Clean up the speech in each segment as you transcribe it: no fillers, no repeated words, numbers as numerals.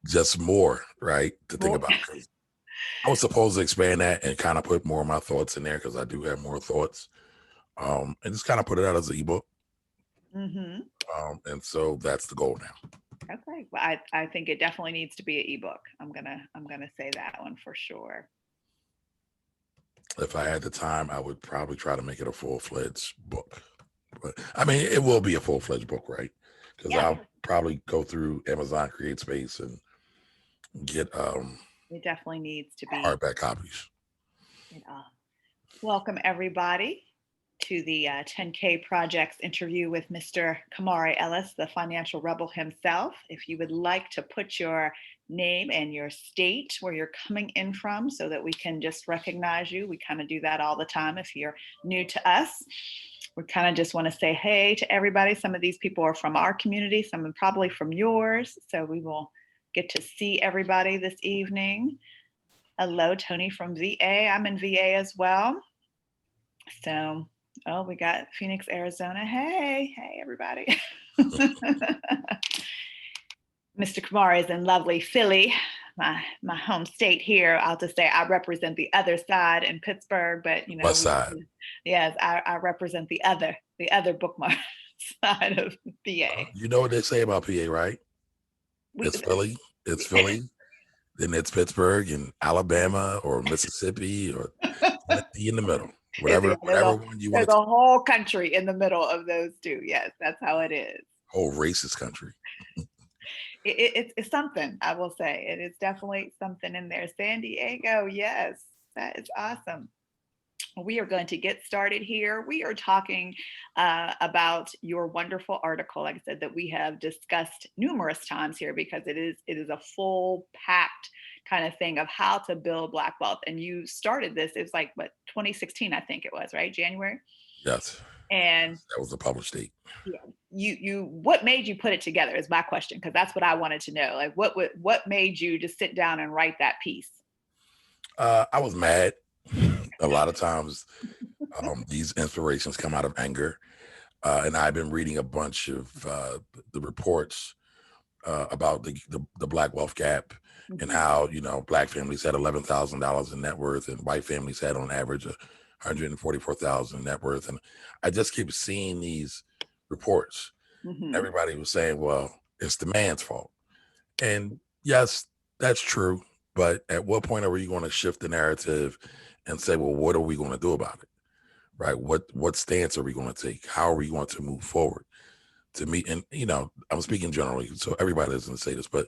just more, right, to think More. about. Because I was supposed to expand that and kind of put more of my thoughts in there because I do have more thoughts, and just kind of put it out as an ebook. Mm-hmm. And so that's the goal now. Okay. Well, I think it definitely needs to be an ebook. I'm gonna say that one for sure. If I had the time, I would probably try to make it a full-fledged book. But I mean, it will be a full-fledged book, right? Because Yeah, I'll probably go through Amazon Create Space and get it definitely needs to be. hardback copies. It, welcome everybody to the 10K Projects interview with Mr. Camari Ellis, the financial rebel himself. If you would like to put your name and your state where you're coming in from so that we can just recognize you, we kind of do that all the time if you're new to us. We kind of just want to say hey to everybody. Some of these people are from our community, some are probably from yours. So we will get to see everybody this evening. Hello, Tony from VA. I'm in VA as well. So, oh, we got Phoenix, Arizona. Hey, everybody. Mr. Kamari is in lovely Philly, my home state here. I'll just say I represent the other side in Pittsburgh, but West Side. yes, I represent the other bookmark side of VA. You know what they say about PA, right? We, It's Philly. It's Philly. Then it's Pittsburgh and Alabama or Mississippi or Tennessee in the middle. Whatever one you want there's to a whole country in the middle of those two. Yes, that's how it is. whole racist country. It's something, I will say. It is definitely something in there. San Diego, yes, that is awesome. We are going to get started here. We are talking about your wonderful article, like I said, that we have discussed numerous times here because it is a full packed kind of thing of how to build Black wealth. And you started this, it was like what, 2016, I think it was, right? January. Yes. And That was the published date. yeah, you what made you put it together is my question, because that's what I wanted to know. Like what made you just sit down and write that piece? I was mad. A lot of times these inspirations come out of anger. And I've been reading a bunch of the reports about the Black wealth gap and how, Black families had $11,000 in net worth and white families had on average 144,000 net worth. And I just keep seeing these reports. Mm-hmm. Everybody was saying, well, it's the man's fault. And yes, that's true. But at what point are we going to shift the narrative and say, well, what are we going to do about it? Right? What stance are we going to take? How are we going to move forward? To me, and I'm speaking generally, so everybody doesn't say this, but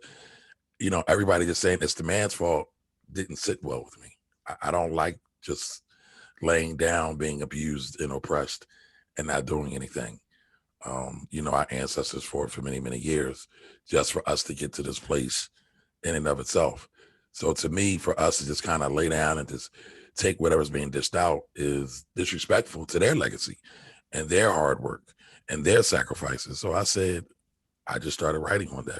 everybody just saying it's the man's fault didn't sit well with me. I don't like just laying down, being abused and oppressed, and not doing anything. Our ancestors fought for many, many years just for us to get to this place in and of itself. So to me, for us to just kind of lay down and just take whatever's being dished out is disrespectful to their legacy and their hard work and their sacrifices. So I just started writing one day.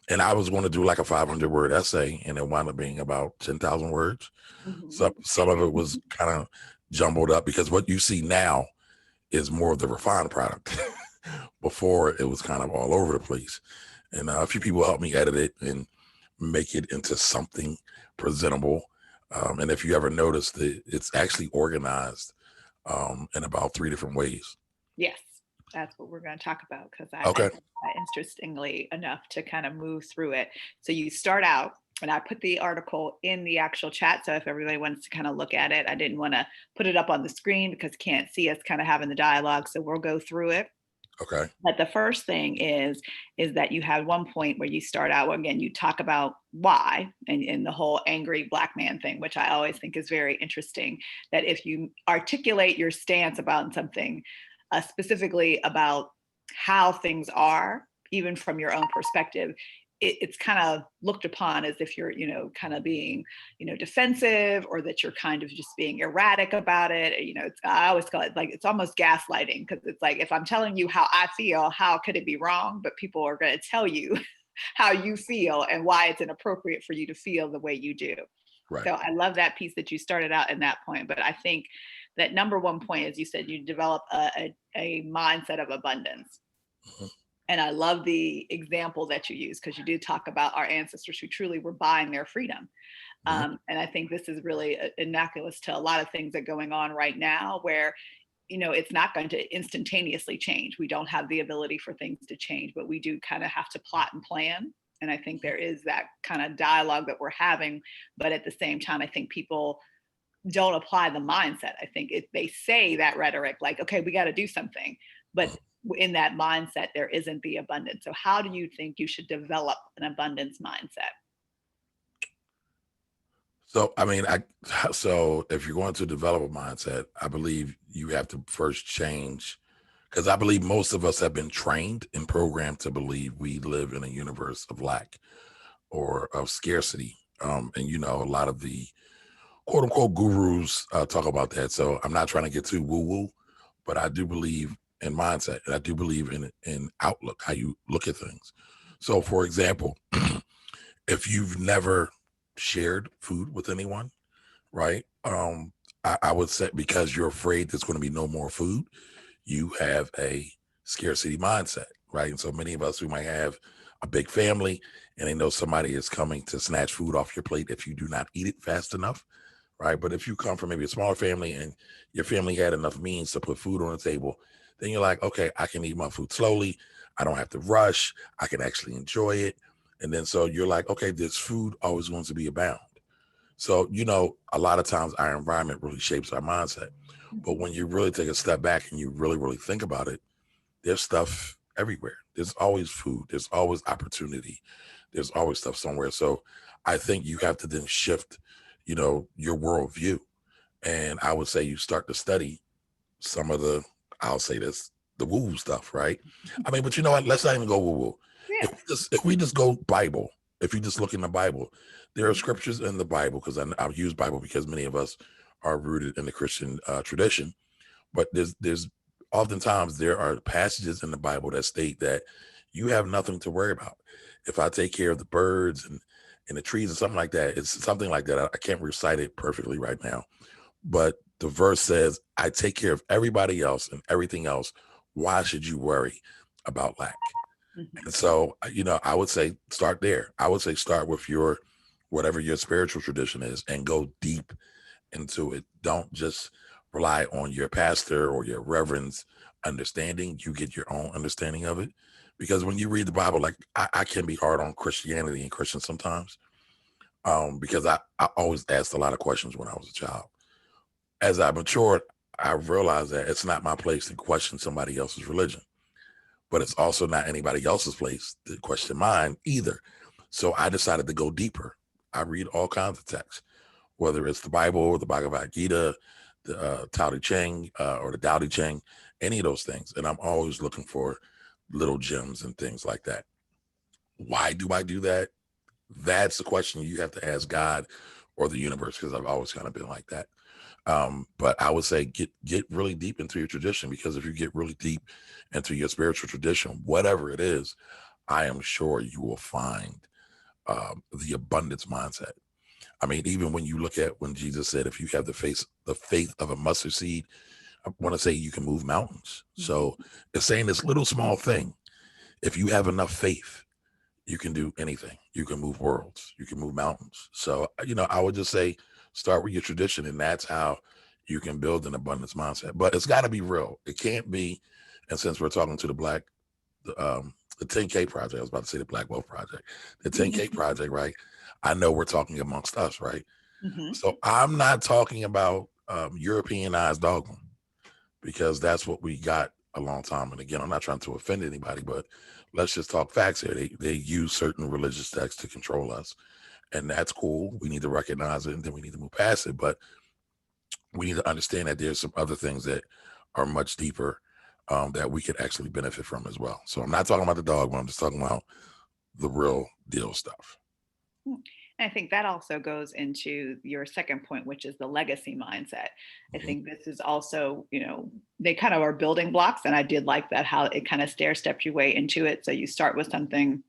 And I was going to do like a 500-word essay, and it wound up being about 10,000 words. Mm-hmm. Some of it was kind of jumbled up because what you see now is more of the refined product. Before it was kind of all over the place. And a few people helped me edit it and make it into something presentable. And if you ever noticed, it's actually organized in about 3 different ways. Yes, that's what we're going to talk about, because Okay. interestingly enough to kind of move through it. So you start out, and I put the article in the actual chat. So if everybody wants to kind of look at it, I didn't want to put it up on the screen because you can't see us kind of having the dialogue. So we'll go through it. Okay. But the first thing is that you have one point where you start out, again, you talk about why and the whole angry Black man thing, which I always think is very interesting, that if you articulate your stance about something, specifically about how things are, even from your own perspective, it's kind of looked upon as if you're, kind of being, defensive, or that you're kind of just being erratic about it. I always call it like, it's almost gaslighting, because it's like, if I'm telling you how I feel, how could it be wrong? But people are going to tell you how you feel and why it's inappropriate for you to feel the way you do. Right. So I love that piece that you started out in that point. But I think that number one point is, you said you develop a mindset of abundance. Mm-hmm. And I love the example that you use, because you did talk about our ancestors who truly were buying their freedom. Mhm. And I think this is really innocuous to a lot of things that are going on right now, where it's not going to instantaneously change. We don't have the ability for things to change, but we do kind of have to plot and plan. And I think there is that kind of dialogue that we're having. But at the same time, I think people don't apply the mindset. I think they say that rhetoric, like, okay, we got to do something. But in that mindset, there isn't the abundance. So, how do you think you should develop an abundance mindset? So, I mean, so if you're going to develop a mindset, I believe you have to first change, because I believe most of us have been trained and programmed to believe we live in a universe of lack or of scarcity. And a lot of the quote unquote gurus talk about that. So I'm not trying to get too woo woo, but I do believe in mindset, and I do believe in outlook, how you look at things. So, for example, if you've never shared food with anyone, right? I would say, because you're afraid there's going to be no more food, you have a scarcity mindset, right? And so many of us who might have a big family and they know somebody is coming to snatch food off your plate if you do not eat it fast enough, right? But if you come from maybe a smaller family and your family had enough means to put food on the table, then you're like, okay, I can eat my food slowly. I don't have to rush. I can actually enjoy it. And then so you're like, okay, this food always going to be abound. So, a lot of times our environment really shapes our mindset. But Mhm. when you really take a step back and you really, really think about it, there's stuff everywhere. There's always food. There's always opportunity. There's always stuff somewhere. So I think you have to then shift, your worldview. And I would say you start to study some of I'll say this, the woo stuff, right? I mean, but you know what? Let's not even go woo woo. Yeah. If we just go Bible, if you just look in the Bible, there are scriptures in the Bible, because I use Bible because many of us are rooted in the Christian tradition. But there's oftentimes there are passages in the Bible that state that you have nothing to worry about. If I take care of the birds and the trees and something like that, it's something like that. I can't recite it perfectly right now, but the verse says, I take care of everybody else and everything else. Why should you worry about lack? Mhm. And so, I would say start there. I would say start with whatever your spiritual tradition is and go deep into it. Don't just rely on your pastor or your reverend's understanding. You get your own understanding of it. Because when you read the Bible, like I can be hard on Christianity and Christians sometimes, because I always asked a lot of questions when I was a child. As I matured, I realized that it's not my place to question somebody else's religion, but it's also not anybody else's place to question mine either. So I decided to go deeper. I read all kinds of texts, whether it's the Bible or the Bhagavad Gita, the Tao Te Ching, or the Tao Te Ching, any of those things. And I'm always looking for little gems and things like that. Why do I do that? That's the question you have to ask God or the universe, because I've always kind of been like that. But I would say get really deep into your tradition, because if you get really deep into your spiritual tradition, whatever it is, I am sure you will find the abundance mindset. I mean, even when you look at when Jesus said, if you have the faith of a mustard seed, I want to say you can move mountains. Mhm. So it's saying this little small thing. If you have enough faith, you can do anything. You can move worlds. You can move mountains. So, I would just say start with your tradition, and that's how you can build an abundance mindset. But it's got to be real. It can't be. And since we're talking to the 10K project, I was about to say the Black Wealth Project, the 10K project, right? I know we're talking amongst us, right? Mhm. So I'm not talking about Europeanized dogma, because that's what we got a long time. And again, I'm not trying to offend anybody, but let's just talk facts here. They use certain religious texts to control us, and that's cool. We need to recognize it, and then we need to move past it. But we need to understand that there's some other things that are much deeper, that we could actually benefit from as well. So I'm not talking about the dogma. I'm just talking about the real deal stuff. Mm. And I think that also goes into your second point, which is the legacy mindset. I Mhm. think this is also, they kind of are building blocks. And I did like that, how it kind of stair stepped your way into it. So you start with something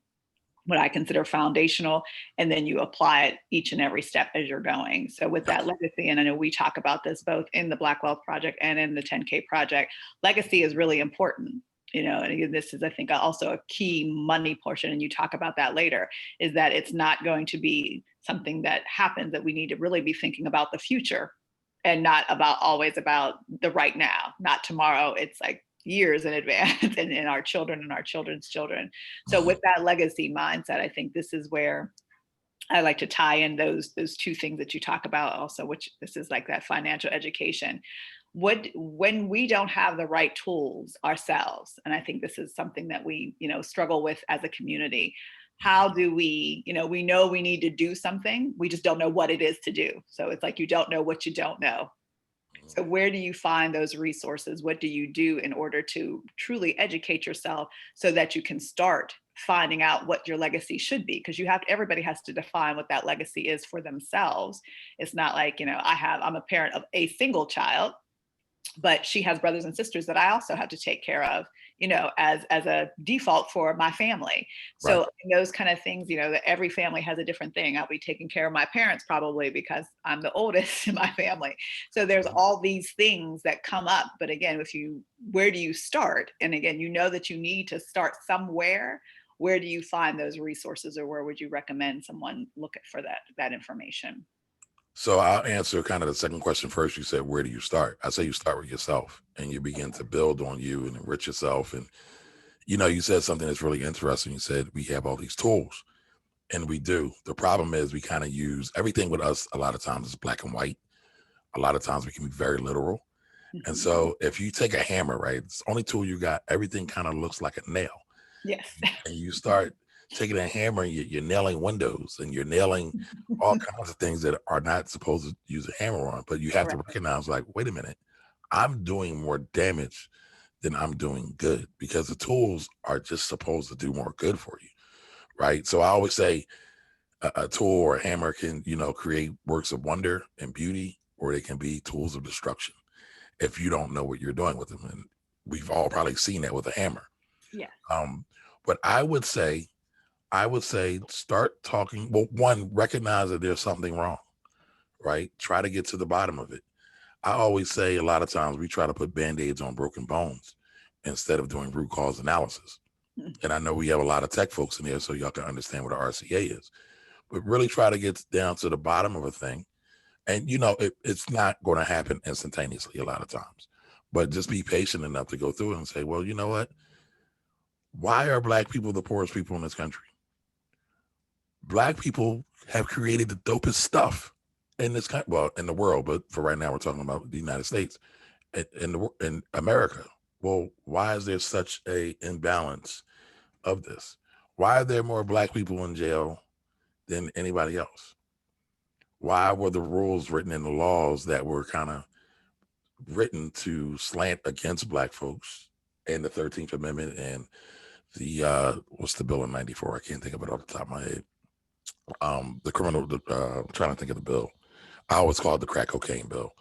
what I consider foundational, and then you apply it each and every step as you're going. So with that Yes. legacy, and I know we talk about this both in the Black Wealth Project and in the 10K project, legacy is really important. And again, this is, I think, also a key money portion, and you talk about that later, is that it's not going to be something that happens, that we need to really be thinking about the future and not always about the right now, not tomorrow. It's like years in advance and our children and our children's children. So with that legacy mindset, I think this is where I like to tie in those two things that you talk about also, which this is like that financial education. When we don't have the right tools ourselves, and I think this is something that we, struggle with as a community, how do we, we know we need to do something, we just don't know what it is to do. So it's like you don't know what you don't know. So where do you find those resources? What do you do in order to truly educate yourself so that you can start finding out what your legacy should be? Because everybody has to define what that legacy is for themselves. It's not like, I'm a parent of a single child, but she has brothers and sisters that I also have to take care of, as a default for my family. So Right. those kind of things, that every family has a different thing. I'll be taking care of my parents probably because I'm the oldest in my family. So there's all these things that come up. But again, where do you start? And again, that you need to start somewhere. Where do you find those resources, or where would you recommend someone look for that information? So I'll answer kind of the second question first. You said, where do you start? I say you start with yourself and you begin to build on you and enrich yourself. And, you said something that's really interesting. You said we have all these tools, and we do. The problem is we kind of use everything with us. A lot of times it's black and white. A lot of times we can be very literal. And Mhm. so if you take a hammer, right, it's the only tool you got, everything kind of looks like a nail. Yes. And you start taking a hammer and you're nailing windows and you're nailing all kinds of things that are not supposed to use a hammer on. But you have to Correct. recognize, like, wait a minute, I'm doing more damage than I'm doing good, because the tools are just supposed to do more good for you. Right. So I always say a tool or a hammer can, create works of wonder and beauty, or they can be tools of destruction if you don't know what you're doing with them. And we've all probably seen that with a hammer. Yes. Um, but I would say start talking. Well, one, recognize that there's something wrong, right? Try to get to the bottom of it. I always say a lot of times we try to put band-aids on broken bones instead of doing root cause analysis. Mhm. And I know we have a lot of tech folks in here, so y'all can understand what a RCA is. But really try to get down to the bottom of a thing. And it's not going to happen instantaneously a lot of times. But just be patient enough to go through it and say, well, you know what? Why are black people the poorest people in this country? Black people have created the dopest stuff in this country, well, in the world, but for right now, we're talking about the United States, in America. Well, why is there such a imbalance of this? Why are there more black people in jail than anybody else? Why were the rules written in the laws that were kind of written to slant against black folks, and the 13th Amendment and the what's the bill in 94? I can't think of it off the top of my head. The criminal, I'm trying to think of the bill. I always call it the crack cocaine bill.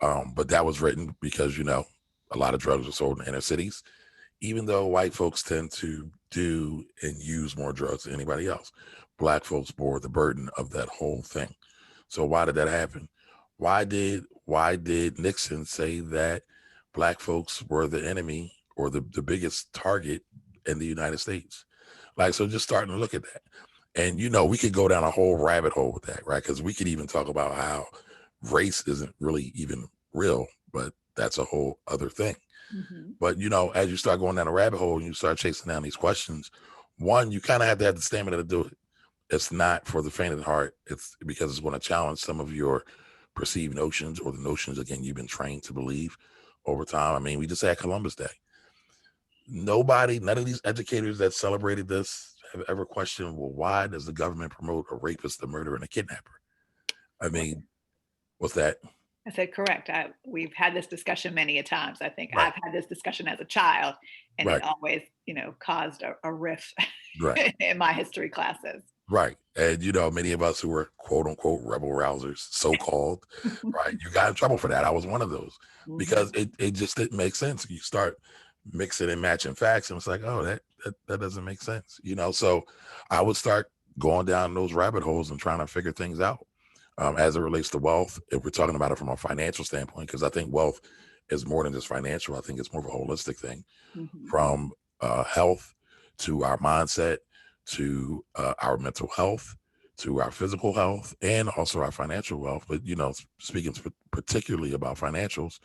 But that was written because, a lot of drugs were sold in inner cities, even though white folks tend to do and use more drugs than anybody else. Black folks bore the burden of that whole thing. So why did that happen? Why did Nixon say that black folks were the enemy, or the biggest target in the United States? Like, so just starting to look at that. And, we could go down a whole rabbit hole with that, right? Because we could even talk about how race isn't really even real, but that's a whole other thing. Mhm. But, as you start going down a rabbit hole and you start chasing down these questions, one, you kind of have to have the stamina to do it. It's not for the faint of heart. It's because it's going to challenge some of your perceived notions, or the notions, again, you've been trained to believe over time. I mean, we just had Columbus Day. None of these educators that celebrated this have ever questioned, well, why does the government promote a rapist, a murderer, and a kidnapper? I mean, what's that? I said, correct. We've had this discussion many a times. I think Right, I've had this discussion as a child, and it right, always, caused a rift right, in my history classes. right. And, many of us who were quote unquote rebel rousers, so called, right? You got in trouble for that. I was one of those, because Mhm. it just didn't make sense. You start mixing and matching facts, and it's like, oh, that doesn't make sense, So I would start going down those rabbit holes and trying to figure things out, as it relates to wealth. If we're talking about it from a financial standpoint, because I think wealth is more than just financial. I think it's more of a holistic thing, Mhm. from health to our mindset to our mental health to our physical health and also our financial wealth. But, speaking particularly about financials,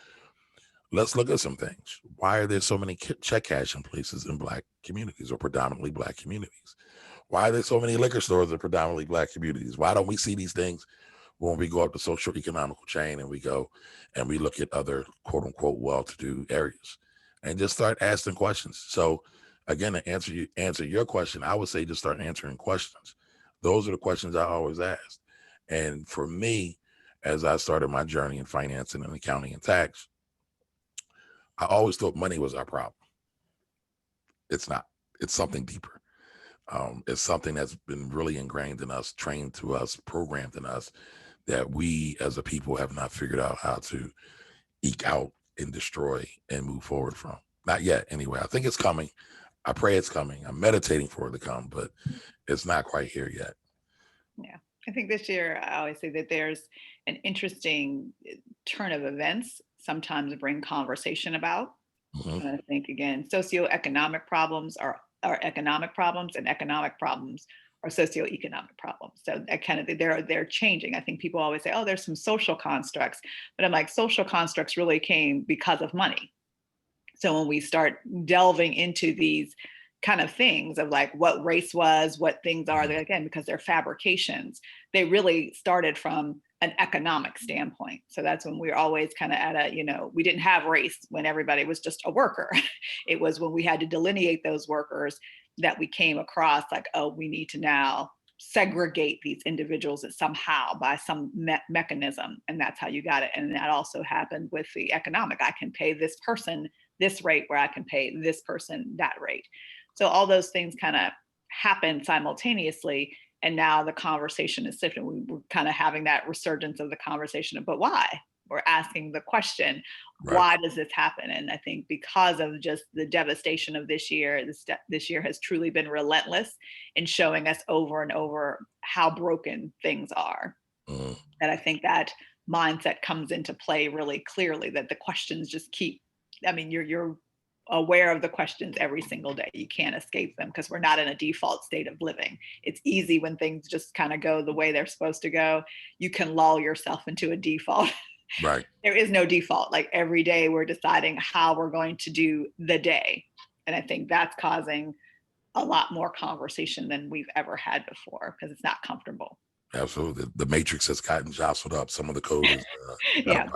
let's look at some things. Why are there so many check cashing places in Black communities or predominantly Black communities? Why are there so many liquor stores in predominantly Black communities? Why don't we see these things when we go up the social economical chain and we go and we look at other quote unquote well-to-do areas and just start asking questions? So again, to answer your question, I would say just start answering questions. Those are the questions I always ask. And for me, as I started my journey in financing and accounting and tax, I always thought money was our problem. It's not. It's something deeper. It's something that's been really ingrained in us, trained to us, programmed in us, that we as a people have not figured out how to eke out and destroy and move forward from. Not yet, anyway. I think it's coming. I pray it's coming. I'm meditating for it to come, but it's not quite here yet. Yeah. I think this year, I always say that there's an interesting turn of events sometimes bring conversation about. Mhm. And I think, again, socioeconomic problems are economic problems, and economic problems are socioeconomic problems. So that kind of they're changing. I think people always say, "Oh, there's some social constructs," but I'm like, social constructs really came because of money. So when we start delving into these kind of things of like what race was, what things are, Mhm. they, again, because they're fabrications, they really started from an economic standpoint. So that's when we're always kind of at we didn't have race when everybody was just a worker. It was when we had to delineate those workers that we came across like, oh, we need to now segregate these individuals somehow by some mechanism. And that's how you got it. And that also happened with the economic. I can pay this person this rate where I can pay this person that rate. So all those things kind of happen simultaneously. And now the conversation is shifting. We're kind of having that resurgence of the conversation, but why? We're asking the question, Right. why does this happen? And I think because of just the devastation of this year, this year has truly been relentless in showing us over and over how broken things are. Mhm. And I think that mindset comes into play really clearly, that the questions just keep, I mean, you're aware of the questions every single day. You can't escape them because we're not in a default state of living. It's easy when things just kind of go the way they're supposed to go. You can lull yourself into a default. Right. There is no default. Like every day we're deciding how we're going to do the day. And I think that's causing a lot more conversation than we've ever had before because it's not comfortable. Absolutely. The matrix has gotten jostled up. Some of the code is out of Yeah, whack.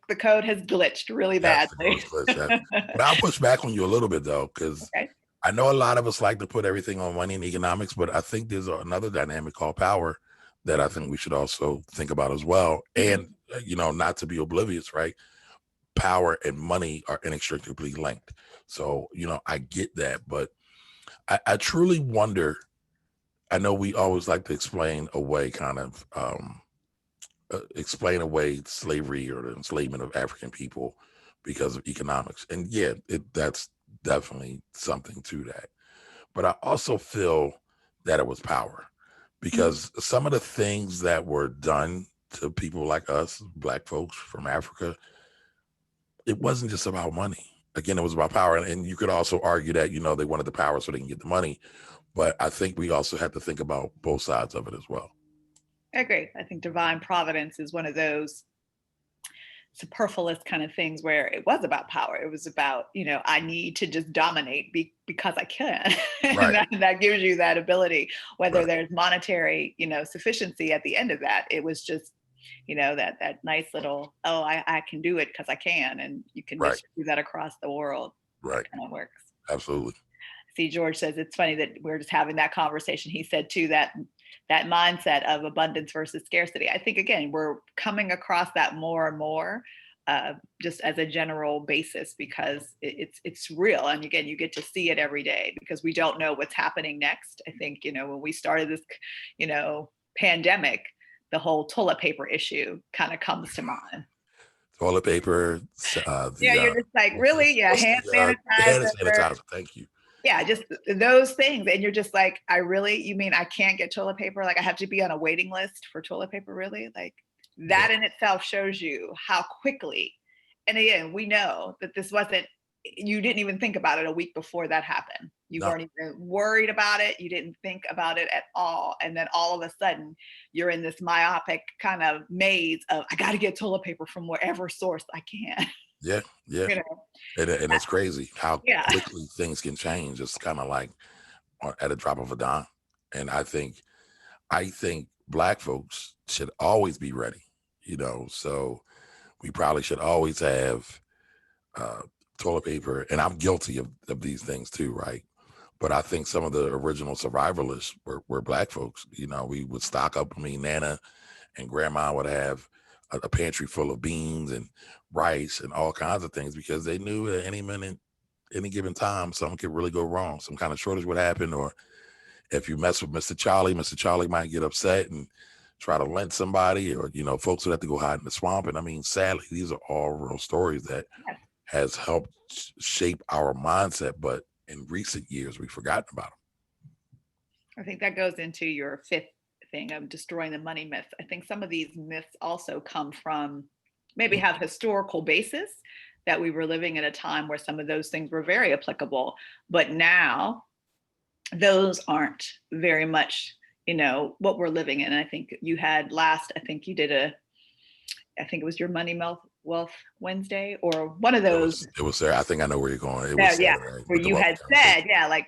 the code has glitched really Yes, the badly. code is glitched. Yes. But I'll push back on you a little bit though, because Okay. I know a lot of us like to put everything on money and economics, but I think there's another dynamic called power that I think we should also think about as well. Mhm. And, not to be oblivious, right? Power and money are inextricably linked. So, I get that, but I truly wonder. I know we always like to explain away slavery or the enslavement of African people because of economics. And yeah, that's definitely something to that. But I also feel that it was power, Mhm. because some of the things that were done to people like us, Black folks from Africa, it wasn't just about money. Again, it was about power. And you could also argue that, they wanted the power so they can get the money. But I think we also have to think about both sides of it as well. I agree. I think divine providence is one of those superfluous kind of things where it was about power. It was about, I need to just dominate because I can. And Right, that gives you that ability, whether right, there's monetary, sufficiency at the end of that. It was just, that nice little, oh, I can do it because I can. And you can right, distribute that across the world. That right. kind of works. Absolutely. See, George says it's funny that we're just having that conversation. He said too that mindset of abundance versus scarcity. I think again we're coming across that more and more, just as a general basis because it's real, and again you get to see it every day because we don't know what's happening next. I think when we started this, pandemic, the whole toilet paper issue kind of comes to mind. Toilet paper, Yeah, you're just like, really? Yeah, what's hand the hand sanitizer. sanitizer? Thank you. Yeah, just those things. And you're just like, you mean I can't get toilet paper? Like I have to be on a waiting list for toilet paper, really? Like Yeah, that in itself shows you how quickly And again, we know that this wasn't, you didn't even think about it a week before that happened. You No, weren't even worried about it. You didn't think about it at all. And then all of a sudden, you're in this myopic kind of maze of, I got to get toilet paper from wherever source I can. yeah, yeah. you know, And it's crazy how yeah. quickly things can change. It's kind of like at a drop of a dime. And I think Black folks should always be ready, so we probably should always have uh, toilet paper. And I'm guilty of these things too, right? But I think some of the original survivalists were Black folks. We would stock up. I mean, Nana and Grandma would have a pantry full of beans and rice and all kinds of things because they knew at any minute, any given time, something could really go wrong. Some kind of shortage would happen, or if you mess with Mr. Charlie might get upset and try to lynch somebody, or folks would have to go hide in the swamp. And I mean, sadly, these are all real stories that Yes. has helped shape our mindset, but in recent years we've forgotten about them. I think that goes into your fifth thing of destroying the money myth. I think some of these myths also come from, maybe have historical basis, that we were living at a time where some of those things were very applicable, but now those aren't very much, what we're living in. And I think you had last, I think you did I think it was your Money Wealth Wednesday, or one of It those. was it was there. I think I know where you're going. It was Yeah, Saturday where with the you wealth had conversation. said, yeah, like,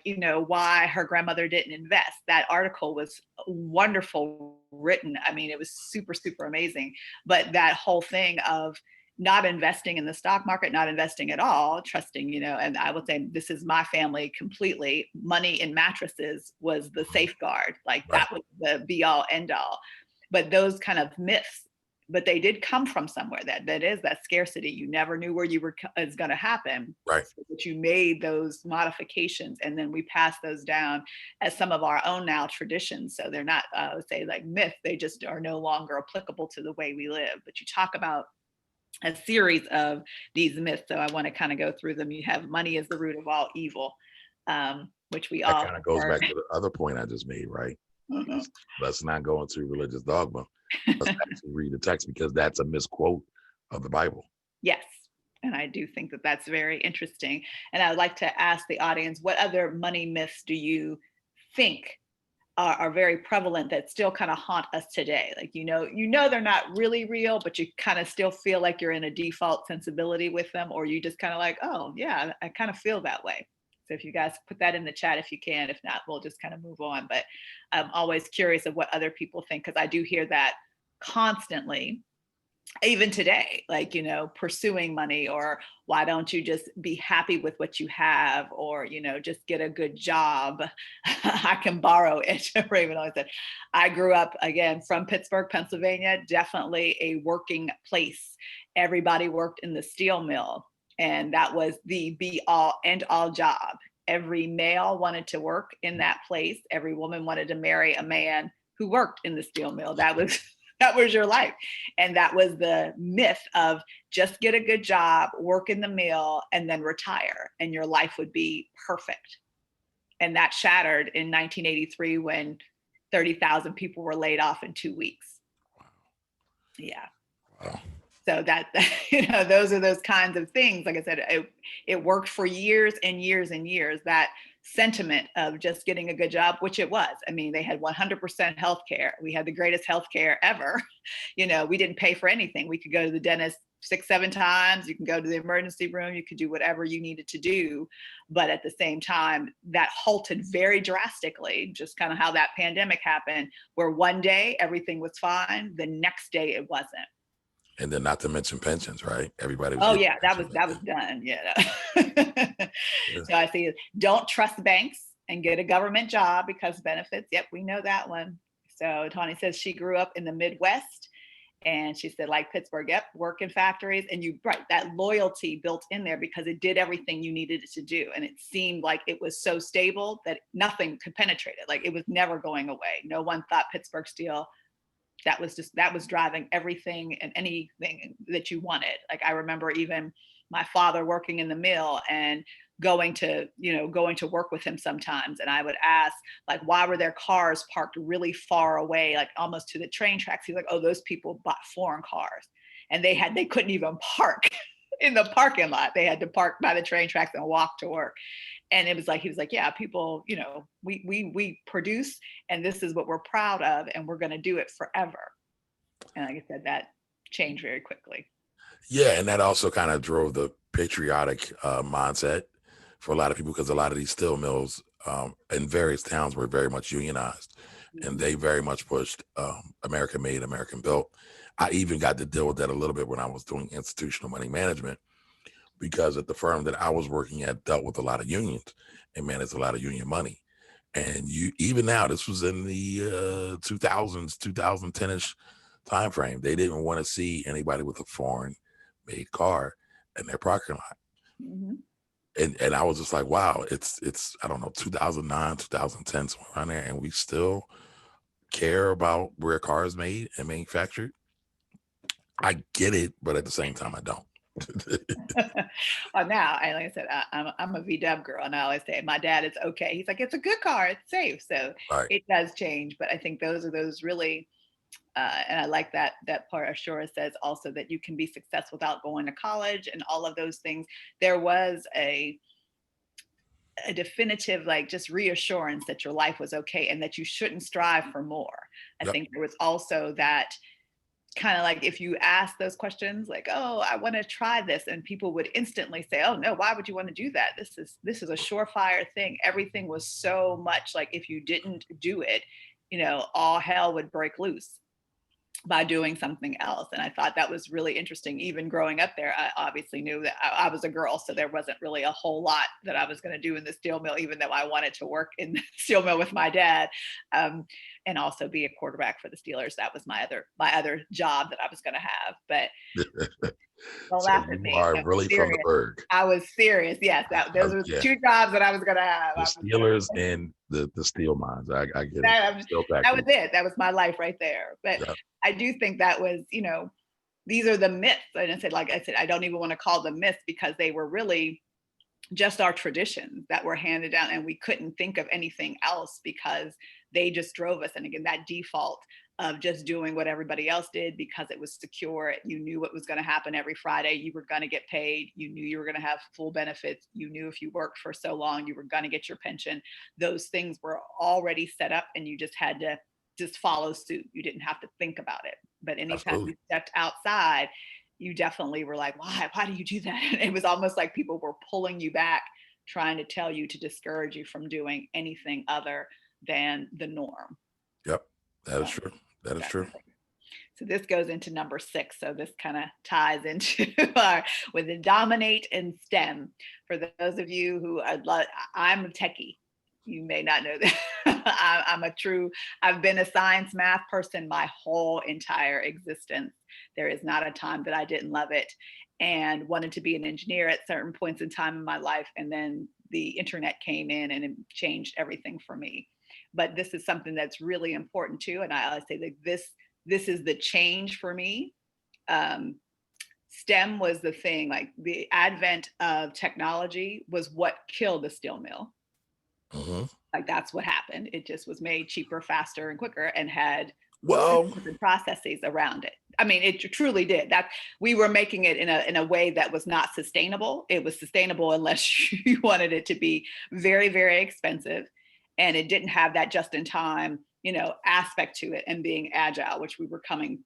why her grandmother didn't invest. That article was wonderful written. I mean, it was super, super amazing. But that whole thing of not investing in the stock market, not investing at all, trusting, and I would say this is my family completely. Money in mattresses was the safeguard. Like Right, that was the be all end all. But those kind of myths, but they did come from somewhere. That is that scarcity. You never knew where you were is going to happen, right. so that you made those modifications, and then we pass those down as some of our own now traditions. So they're not, I would say, like myth. They just are no longer applicable to the way we live. But you talk about a series of these myths, so I want to kind of go through them. You have money is the root of all evil, which we That all kind of goes heard. back to the other point I just made, right? Mhm. Let's not go into religious dogma. Let's actually read the text because that's a misquote of the Bible. Yes. And I do think that that's very interesting. And I would like to ask the audience, what other money myths do you think are very prevalent that still kind of haunt us today? Like, they're not really real, but you kind of still feel like you're in a default sensibility with them, or you just kind of like, oh, yeah, I kind of feel that way. So if you guys put that in the chat, if you can, if not, we'll just kind of move on. But I'm always curious of what other people think, because I do hear that constantly, even today, like, pursuing money, or why don't you just be happy with what you have, or, just get a good job. I can borrow it. Raven always said, I grew up, again, from Pittsburgh, Pennsylvania, definitely a working place. Everybody worked in the steel mill, and that was the be all end all job. Every male wanted to work in that place. Every woman wanted to marry a man who worked in the steel mill. That was that was your life. And that was the myth of just get a good job, work in the mill, and then retire, and your life would be perfect. And that shattered in 1983 when 30,000 people were laid off in 2 weeks. Yeah. Wow. So that, those are those kinds of things. Like I said, it worked for years and years and years. That sentiment of just getting a good job, which it was. I mean, they had 100% healthcare. We had the greatest healthcare ever. We didn't pay for anything. We could go to the dentist 6, 7 times. You can go to the emergency room. You could do whatever you needed to do. But at the same time, that halted very drastically, just kind of how that pandemic happened, where one day everything was fine. The next day it wasn't. And then not to mention pensions, right? Everybody was Oh getting yeah, that was pensions. that was done. Yeah. Yeah. So I see, don't trust banks and get a government job because benefits. Yep, we know that one. So Tawny says she grew up in the Midwest, and she said, like Pittsburgh, yep, work in factories. And you, right, that loyalty built in there because it did everything you needed it to do. And it seemed like it was so stable that nothing could penetrate it. Like it was never going away. No one thought Pittsburgh Steel, that was driving everything and anything that you wanted. Like I remember even my father working in the mill and going to work with him sometimes, and I would ask, like, why were their cars parked really far away, like almost to the train tracks? He's like, oh, those people bought foreign cars, and they couldn't even park. in the parking lot. They had to park by the train tracks and walk to work. And it was like, he was like, yeah, people, we produce, and this is what we're proud of, and we're going to do it forever. And like I said, that changed very quickly. Yeah, and that also kind of drove the patriotic mindset for a lot of people, because a lot of these steel mills in various towns were very much unionized, and Mhm. they very much pushed American made, American built. I even got to deal with that a little bit when I was doing institutional money management, because at the firm that I was working at dealt with a lot of unions and managed a lot of union money. And you, even now, this was in the 2000s, 2010ish time frame. They didn't want to see anybody with a foreign made car in their parking lot. Mhm. And I was just like, wow, it's I don't know, 2009, 2010, somewhere around there, and we still care about where a car is made and manufactured. I get it, but at the same time, I don't. Well, now, like I said, I'm a VW girl, and I always say my dad is okay. He's like, it's a good car, it's safe. So Right. it does change, but I think those are those really, and I like that part. Ashura says also that you can be successful without going to college and all of those things. There was a definitive, like, just reassurance that your life was okay and that you shouldn't strive for more. I Yep. think there was also that kind of like, if you ask those questions like, oh, I want to try this, and people would instantly say, oh no, why would you want to do that? This is a surefire thing. Everything was so much like, if you didn't do it, all hell would break loose by doing something else. And I thought that was really interesting. Even growing up there, I obviously knew that I was a girl, so there wasn't really a whole lot that I was going to do in the steel mill, even though I wanted to work in the steel mill with my dad, um, and also be a quarterback for the Steelers. That was my other job that I was going to have. But don't So laugh at you me. are I was really from the serious. Berg. I was serious. Yes, those were the Yeah. two jobs that I was going to have. The I was going Steelers and the steel mines. I get it. that, Steel that was factory. it. That was my life right there. But Yeah. I do think that was, these are the myths. And I said, like I said, I don't even want to call them myths, because they were really just our traditions that were handed down, and we couldn't think of anything else because they just drove us. And again, that default of just doing what everybody else did because it was secure. You knew what was going to happen every Friday. You were going to get paid. You knew you were going to have full benefits. You knew if you worked for so long, you were going to get your pension. Those things were already set up, and you just had to just follow suit. You didn't have to think about it. But anytime Absolutely. you stepped outside, you definitely were like, why do you do that? And it was almost like people were pulling you back, trying to tell you, to discourage you from doing anything other than the norm. Yep. That is So, true. That is true. definitely. So this goes into number 6. So this kind of ties into our, with the dominate and STEM. For those of you who I'm a techie. You may not know that. I've been a science math person my whole entire existence. There is not a time that I didn't love it, and wanted to be an engineer at certain points in time in my life. And then the internet came in and it changed everything for me. But this is something that's really important too. And I always say that this is the change for me. Um, STEM was the thing, like the advent of technology was what killed the steel mill. Hmm. Like, that's what happened. It just was made cheaper, faster, and quicker, and had Well, systems and processes around it. I mean, it truly did. That we were making it in a way that was not sustainable. It was sustainable unless you wanted it to be very, very expensive, and it didn't have that just in time, aspect to it, and being agile, which we were coming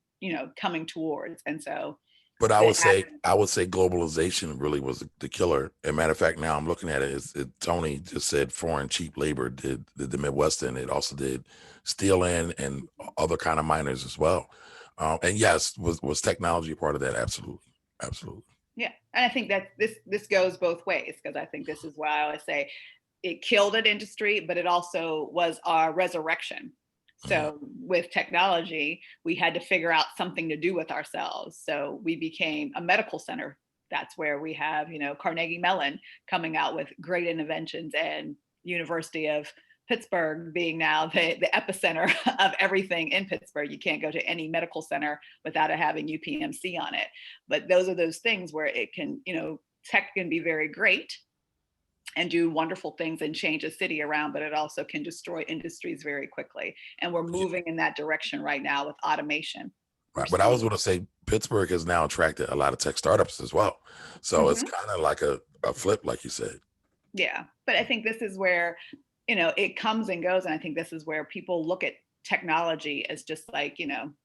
towards. And so but the I would say globalization really was the killer. As a matter of fact, now I'm looking at it. Tony just said foreign cheap labor did the Midwest, and it also did steel and other kind of miners as well. And yes, was technology a part of that? Absolutely, absolutely. Yeah, and I think that this goes both ways, because I think this is why I always say it killed an industry, but it also was our resurrection. Mhm. So with technology, we had to figure out something to do with ourselves. So we became a medical center. That's where we have, Carnegie Mellon coming out with great inventions, and University of Pittsburgh being now the epicenter of everything in Pittsburgh. You can't go to any medical center without it having UPMC on it. But those are those things where it can, tech can be very great and do wonderful things and change a city around, but it also can destroy industries very quickly. And we're Yeah, moving in that direction right now with automation. we're Right. But I was seeing. going to say Pittsburgh has now attracted a lot of tech startups as well. So it's Mhm. kind of like a flip, like you said. Yeah, but I think this is where, it comes and goes, and I think this is where people look at technology as just like,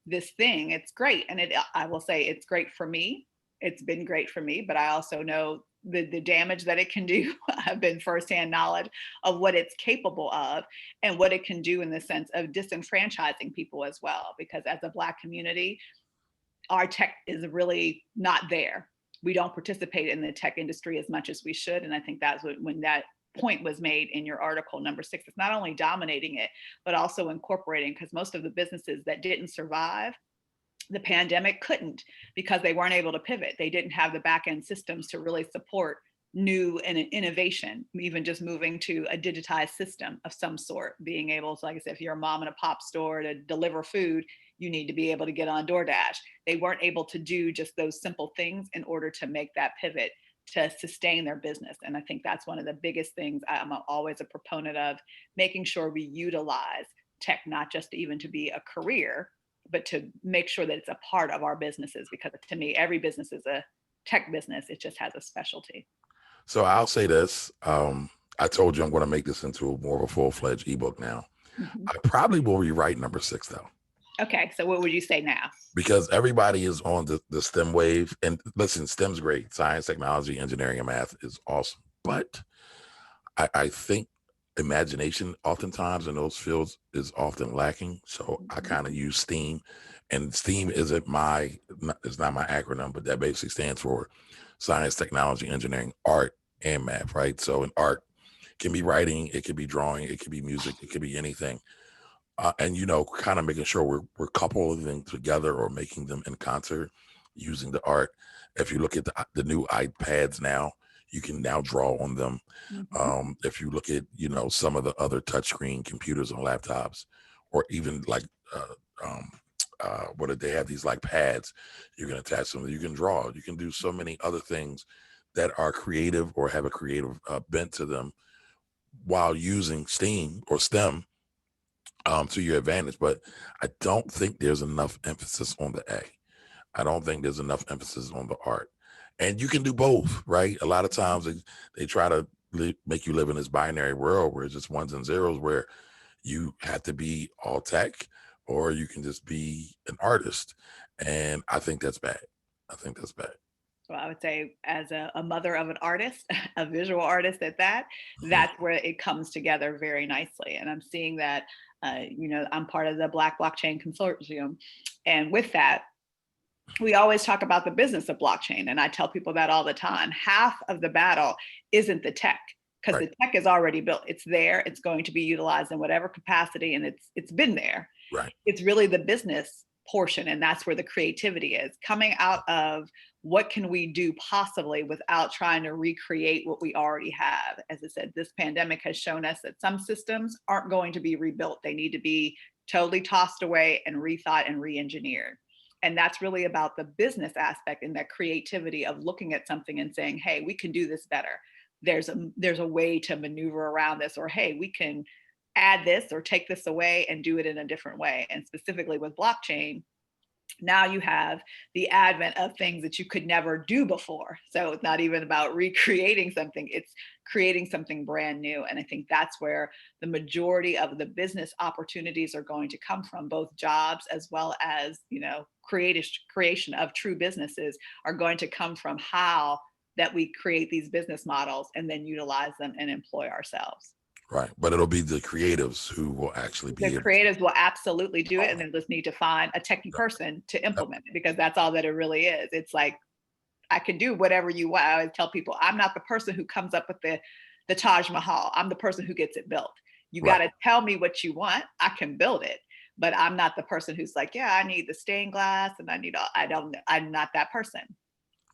this thing. It's great, and I will say it's great for me. It's been great for me, but I also know the damage that it can do. I've been firsthand knowledge of what it's capable of and what it can do in the sense of disenfranchising people as well. Because as a Black community, our tech is really not there. We don't participate in the tech industry as much as we should. And I think that's when that point was made in your article, number 6. It's not only dominating it, but also incorporating, because most of the businesses that didn't survive the pandemic couldn't, because they weren't able to pivot. They didn't have the back end systems to really support new and innovation, even just moving to a digitized system of some sort, being able to, like I said, if you're a mom and a pop store to deliver food, you need to be able to get on DoorDash. They weren't able to do just those simple things in order to make that pivot to sustain their business. And I think that's one of the biggest things I'm always a proponent of, making sure we utilize tech, not just even to be a career, but to make sure that it's a part of our businesses. Because to me, every business is a tech business. It just has a specialty. So I'll say this. I told you I'm going to make this into more of a full-fledged ebook now. Mhm. I probably will rewrite number 6 though, Okay, so what would you say now? because everybody is on the STEM wave. And listen, STEM's great. Science, technology, engineering, and math is awesome. But I think imagination oftentimes in those fields is often lacking. So I Mhm. kind of use STEAM, and STEAM it's not my acronym, but that basically stands for science, technology, engineering, art, and math, right? So in art, it can be writing, it could be drawing, it could be music, it could be anything. And kind of making sure we're coupling them together or making them in concert using the art. If you look at the new iPads now, you can now draw on them. Mhm. If you look at some of the other touchscreen computers and laptops, or even like what did they have, these like pads you can attach them, you can draw, you can do so many other things that are creative or have a creative bent to them while using steam or STEM to your advantage. But I don't think there's enough emphasis on the A. I don't think there's enough emphasis on the art. And you can do both, right? A lot of times they try to make you live in this binary world where it's just ones and zeros, where you have to be all tech or you can just be an artist. And I think that's bad. I think that's bad. Well, I would say, as a mother of an artist, a visual artist at that, Mhm. that's where it comes together very nicely. And I'm seeing that, I'm part of the Black Blockchain Consortium. And with that, we always talk about the business of blockchain. And I tell people that all the time. Half of the battle isn't the tech, because Right, the tech is already built. It's there. It's going to be utilized in whatever capacity, and it's been there. right, It's really the business portion, and that's where the creativity is coming out of. What can we do possibly without trying to recreate what we already have? As I said, this pandemic has shown us that some systems aren't going to be rebuilt. They need to be totally tossed away and rethought and re-engineered. And that's really about the business aspect and that creativity of looking at something and saying, hey, we can do this better. There's a way to maneuver around this, or hey, we can add this or take this away and do it in a different way. And specifically with blockchain, now you have the advent of things that you could never do before. So it's not even about recreating something, it's creating something brand new. And I think that's where the majority of the business opportunities are going to come from. Both jobs as well as, creation of true businesses are going to come from how that we create these business models and then utilize them and employ ourselves. right. But it'll be the creatives who will actually The be able to. creatives will absolutely do it, and Oh, they'll just need to find a techie yep, person to yep, implement it, because that's all that it really is. It's like, I can do whatever you want. I always tell people, I'm not the person who comes up with the Taj Mahal. I'm the person who gets it built. You got right. to tell me what you want. I can build it, but I'm not the person who's like, yeah, I need the stained glass and I need all. I don't. I'm not that person.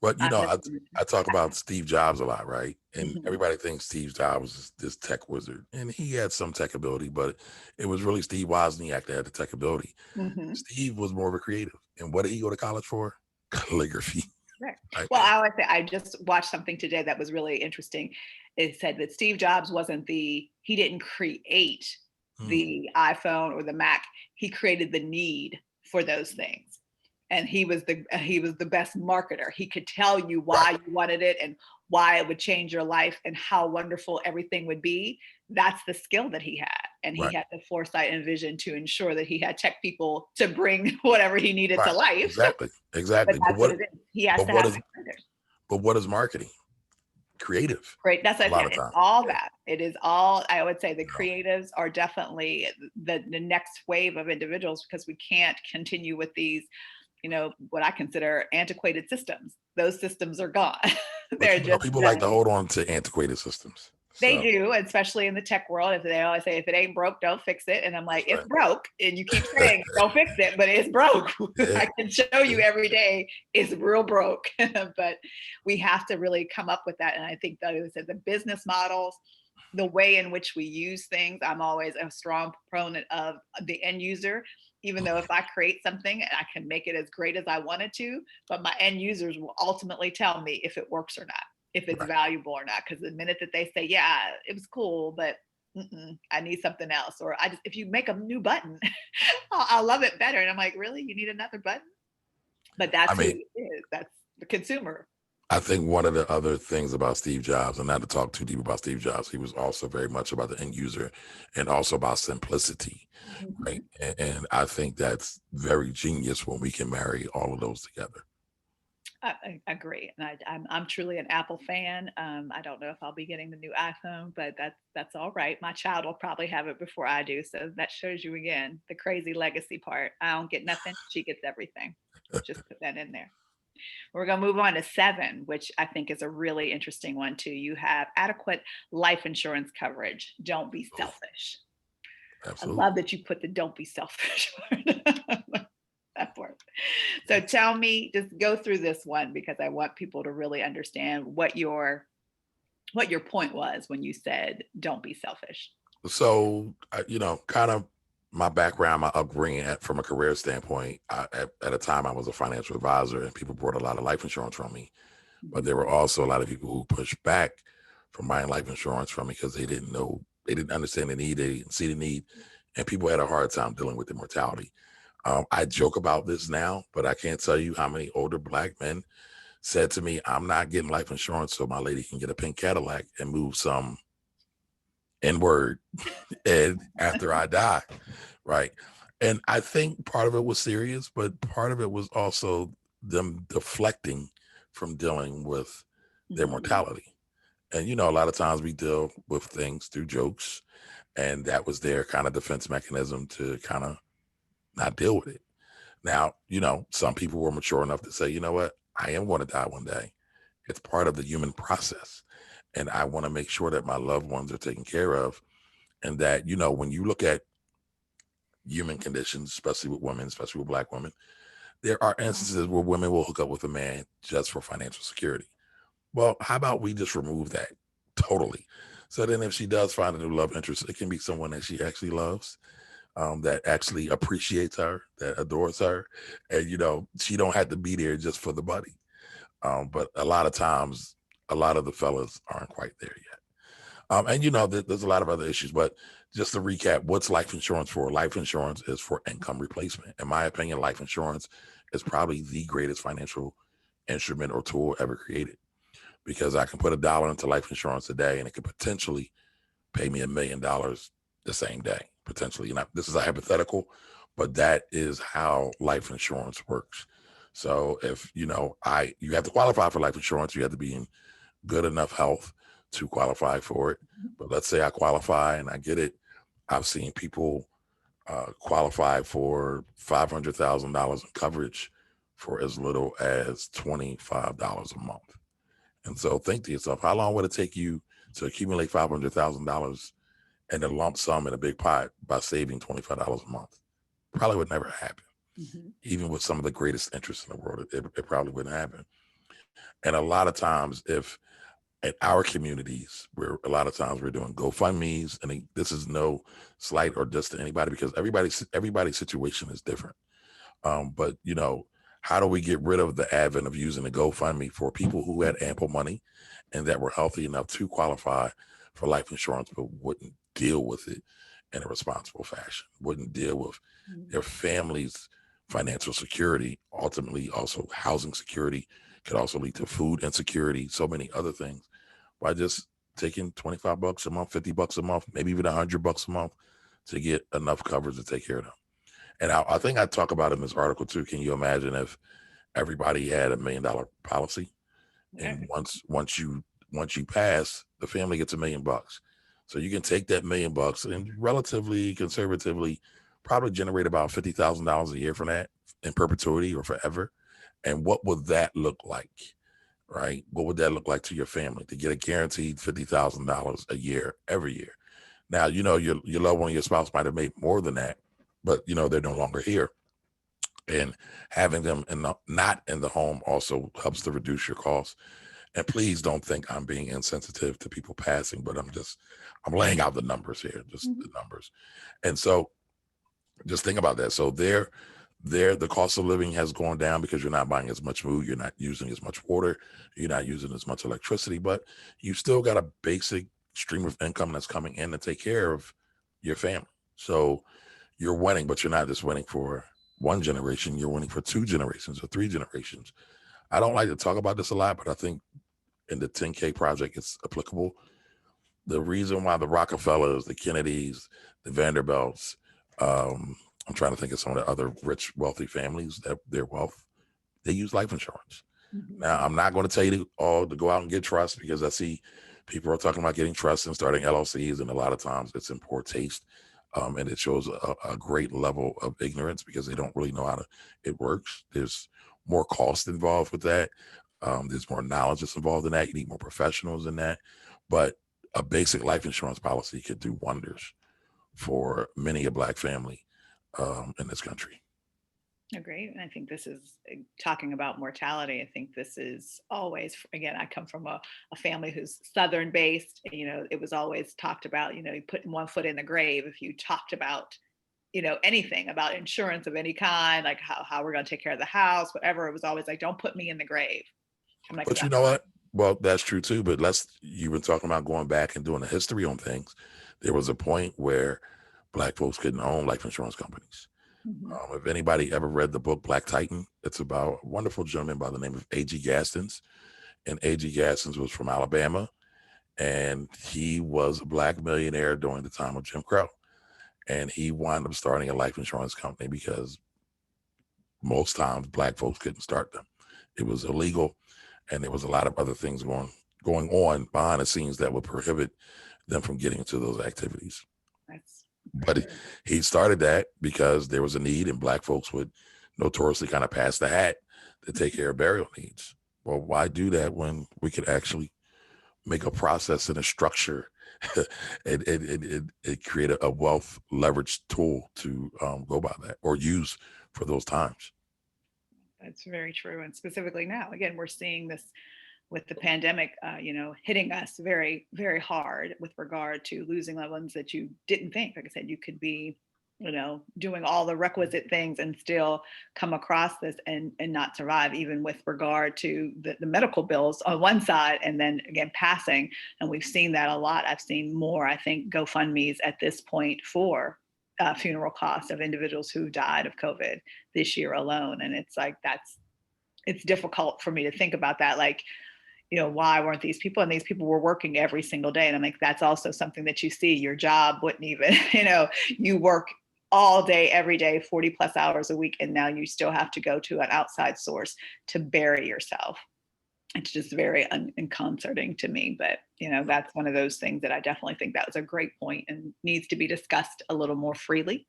But I'm I talk about Steve Jobs a lot, right? And Mhm. everybody thinks Steve Jobs was this tech wizard, and he had some tech ability, but it was really Steve Wozniak that had the tech ability. Mhm. Steve was more of a creative. And what did he go to college for? Calligraphy. Right. Right. Well, I always say, I just watched something today that was really interesting. It said that Steve Jobs he didn't create Mm, the iPhone or the Mac. He created the need for those things. and he was the best marketer. He could tell you why you wanted it and why it would change your life and how wonderful everything would be. That's the skill that he had. And he Right. had the foresight and vision to ensure that he had tech people to bring whatever he needed to Right. life. Exactly. But Exactly. that's what it is. He has But to what have is that marketer. but what is marketing? Creative Great. That's a what lot of it's times. all Yeah. that. It is all, I would say the You know, creatives are definitely the next wave of individuals, because we can't continue with these, what I consider antiquated systems. Those systems are gone. but They're just people like done. to hold on to antiquated systems. They So do, especially in the tech world. If they always say, if it ain't broke, don't fix it. And I'm like, that's it's right. broke. And you keep saying, don't fix it, but it's broke. Yeah. I can show you Yeah. every day it's real broke. But we have to really come up with that. And I think that is the business models, the way in which we use things. I'm always a strong proponent of the end user. Even though if I create something, I can make it as great as I wanted to, but my end users will ultimately tell me if it works or not, if it's Right. valuable or not. Because the minute that they say, "Yeah, it was cool, but I need something else," or if you make a new button, I'll love it better. And I'm like, really, you need another button? But I that's who mean, it is. That's the consumer. I think one of the other things about Steve Jobs, and not to talk too deep about Steve Jobs, he was also very much about the end user and also about simplicity, right? Mhm. And I think that's very genius when we can marry all of those together. I agree, and I'm truly an Apple fan. I don't know if I'll be getting the new iPhone, but that's all right. My child will probably have it before I do, so that shows you again the crazy legacy part. I don't get nothing; she gets everything. Just put that in there. We're going to move on to 7, which I think is a really interesting one too. You have adequate life insurance coverage. Don't be Oh, selfish. I absolutely. love that you put the don't be selfish that part. So tell me, just go through this one because I want people to really understand what your point was when you said don't be selfish. So, kind of my background, my upbringing from a career standpoint, at a time I was a financial advisor and people brought a lot of life insurance from me. But Mhm. there were also a lot of people who pushed back from buying life insurance from me because they didn't understand the need, they didn't see the need, and people had a hard time dealing with the mortality. I joke about this now, but I can't tell you how many older Black men said to me, I'm not getting life insurance so my lady can get a pink Cadillac and move some N word and after I die. Right. And I think part of it was serious, but part of it was also them deflecting from dealing with their Mhm. mortality. And a lot of times we deal with things through jokes, and that was their kind of defense mechanism to kind of not deal with it. Now, some people were mature enough to say, you know what, I am going to die one day. It's part of the human process. And I want to make sure that my loved ones are taken care of. And that, when you look at human conditions, especially with women, especially with Black women, there are instances where women will hook up with a man just for financial security. Well, how about we just remove that totally? So then if she does find a new love interest, it can be someone that she actually loves, that actually appreciates her, that adores her. And, she don't have to be there just for the money. But a lot of times, a lot of the fellas aren't quite there yet. And there's a lot of other issues, but just to recap, what's life insurance for? Life insurance is for income replacement. In my opinion, life insurance is probably the greatest financial instrument or tool ever created, because I can put $1 into life insurance today and it could potentially pay me $1 million the same day. Potentially, this is a hypothetical, but that is how life insurance works. So if you have to qualify for life insurance, you have to be in good enough health to qualify for it. But let's say I qualify and I get it. I've seen people qualify for $500,000 in coverage for as little as $25 a month. And so think to yourself, how long would it take you to accumulate $500,000 and a lump sum in a big pot by saving $25 a month? Probably would never happen. Mhm. Even with some of the greatest interests in the world, it probably wouldn't happen. And a lot of times, if in our communities, where a lot of times we're doing GoFundMe's, and this is no slight or diss to anybody because everybody's situation is different. But how do we get rid of the advent of using the GoFundMe for people who had ample money and that were healthy enough to qualify for life insurance, but wouldn't deal with it in a responsible fashion, wouldn't deal with Mhm. their families financial security, ultimately also housing security, could also lead to food insecurity, so many other things, by just taking $25 a month, $50 a month, maybe even $100 a month to get enough coverage to take care of them. And I think I talk about in this article too. Can you imagine if everybody had $1 million policy, and once you pass, the family gets $1 million. So you can take that $1 million and relatively conservatively probably generate about $50,000 a year from that in perpetuity or forever. And what would that look like? Right? What would that look like to your family to get a guaranteed $50,000 a year every year? Now, your loved one, your spouse might have made more than that, but they're no longer here. And having them not in the home also helps to reduce your costs. And please don't think I'm being insensitive to people passing, but I'm laying out the numbers here, just the numbers. And so just think about that. So the cost of living has gone down because you're not buying as much food, you're not using as much water, you're not using as much electricity, but you still got a basic stream of income that's coming in to take care of your family. So you're winning, but you're not just winning for one generation, you're winning for 2 generations or 3 generations. I don't like to talk about this a lot, but I think in the 10K project, it's applicable. The reason why the Rockefellers, the Kennedys, the Vanderbilts, I'm trying to think of some of the other rich, wealthy families that their wealth, they use life insurance. Now, I'm not going to tell you all to go out and get trust, because I see people are talking about getting trust and starting LLCs, and a lot of times it's in poor taste. And it shows a great level of ignorance because they don't really know how it works. There's more cost involved with that. There's more knowledge that's involved in that. You need more professionals in that. But a basic life insurance policy could do wonders for many a Black family in this country. Agree. And I think this is talking about mortality. I think this is always, again, I come from a family who's Southern based. It was always talked about, you putting one foot in the grave if you talked about, anything about insurance of any kind, like how we're going to take care of the house, whatever. It was always like, don't put me in the grave. I'm like, But you know what? Well, that's true too. But you've been talking about going back and doing a history on things. There was a point where Black folks couldn't own life insurance companies. If anybody ever read the book Black Titan, it's about a wonderful gentleman by the name of A.G. Gastons. And A.G. Gastons was from Alabama, and he was a Black millionaire during the time of Jim Crow. And he wound up starting a life insurance company because most times Black folks couldn't start them. It was illegal, and there was a lot of other things going on behind the scenes that would prohibit them from getting into those activities. But he started that because there was a need, and Black folks would notoriously kind of pass the hat to take care of burial needs. Well, why do that when we could actually make a process and a structure and create a wealth leverage tool to go by that or use for those times? That's very true. And specifically now, again, we're seeing this with the pandemic, hitting us very, very hard with regard to losing loved ones that you didn't think. Like I said, you could be, doing all the requisite things and still come across this and not survive, even with regard to the medical bills on one side, and then again passing. And we've seen that a lot. I've seen more, I think, GoFundMe's at this point for funeral costs of individuals who died of COVID this year alone. And it's like, it's difficult for me to think about that. Like, why weren't these people? And these people were working every single day. And I'm like, that's also something that you see. Your job wouldn't even, you work all day, every day, 40 plus hours a week. And now you still have to go to an outside source to bury yourself. It's just very unconcerting to me. But, that's one of those things that I definitely think that was a great point and needs to be discussed a little more freely.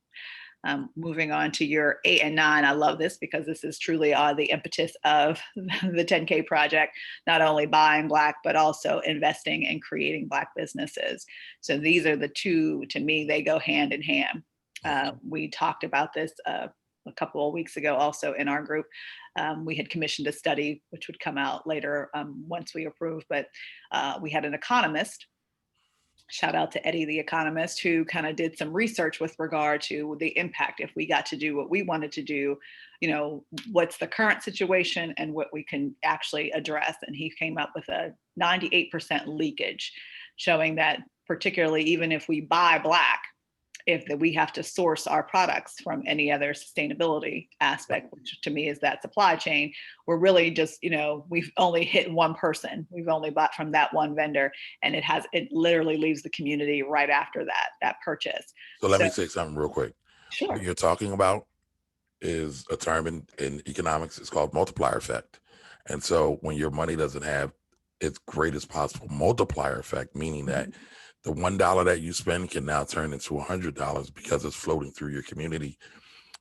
Moving on to your 8 and 9, I love this because this is truly the impetus of the 10K project, not only buying Black, but also investing and creating Black businesses. So these are the two, to me, they go hand in hand. We talked about this a couple of weeks ago also in our group. We had commissioned a study, which would come out later once we approve, but we had an economist. Shout out to Eddie, the economist, who kind of did some research with regard to the impact if we got to do what we wanted to do, what's the current situation and what we can actually address. And he came up with a 98% leakage, showing that particularly even if we buy Black, if that we have to source our products from any other sustainability aspect, which to me is that supply chain. We're really just, we've only hit one person. We've only bought from that one vendor, and it literally leaves the community right after that purchase. So let me say something real quick. Sure. What you're talking about is a term in economics. It's called multiplier effect. And so when your money doesn't have its greatest possible multiplier effect, meaning that the $1 that you spend can now turn into $100 because it's floating through your community,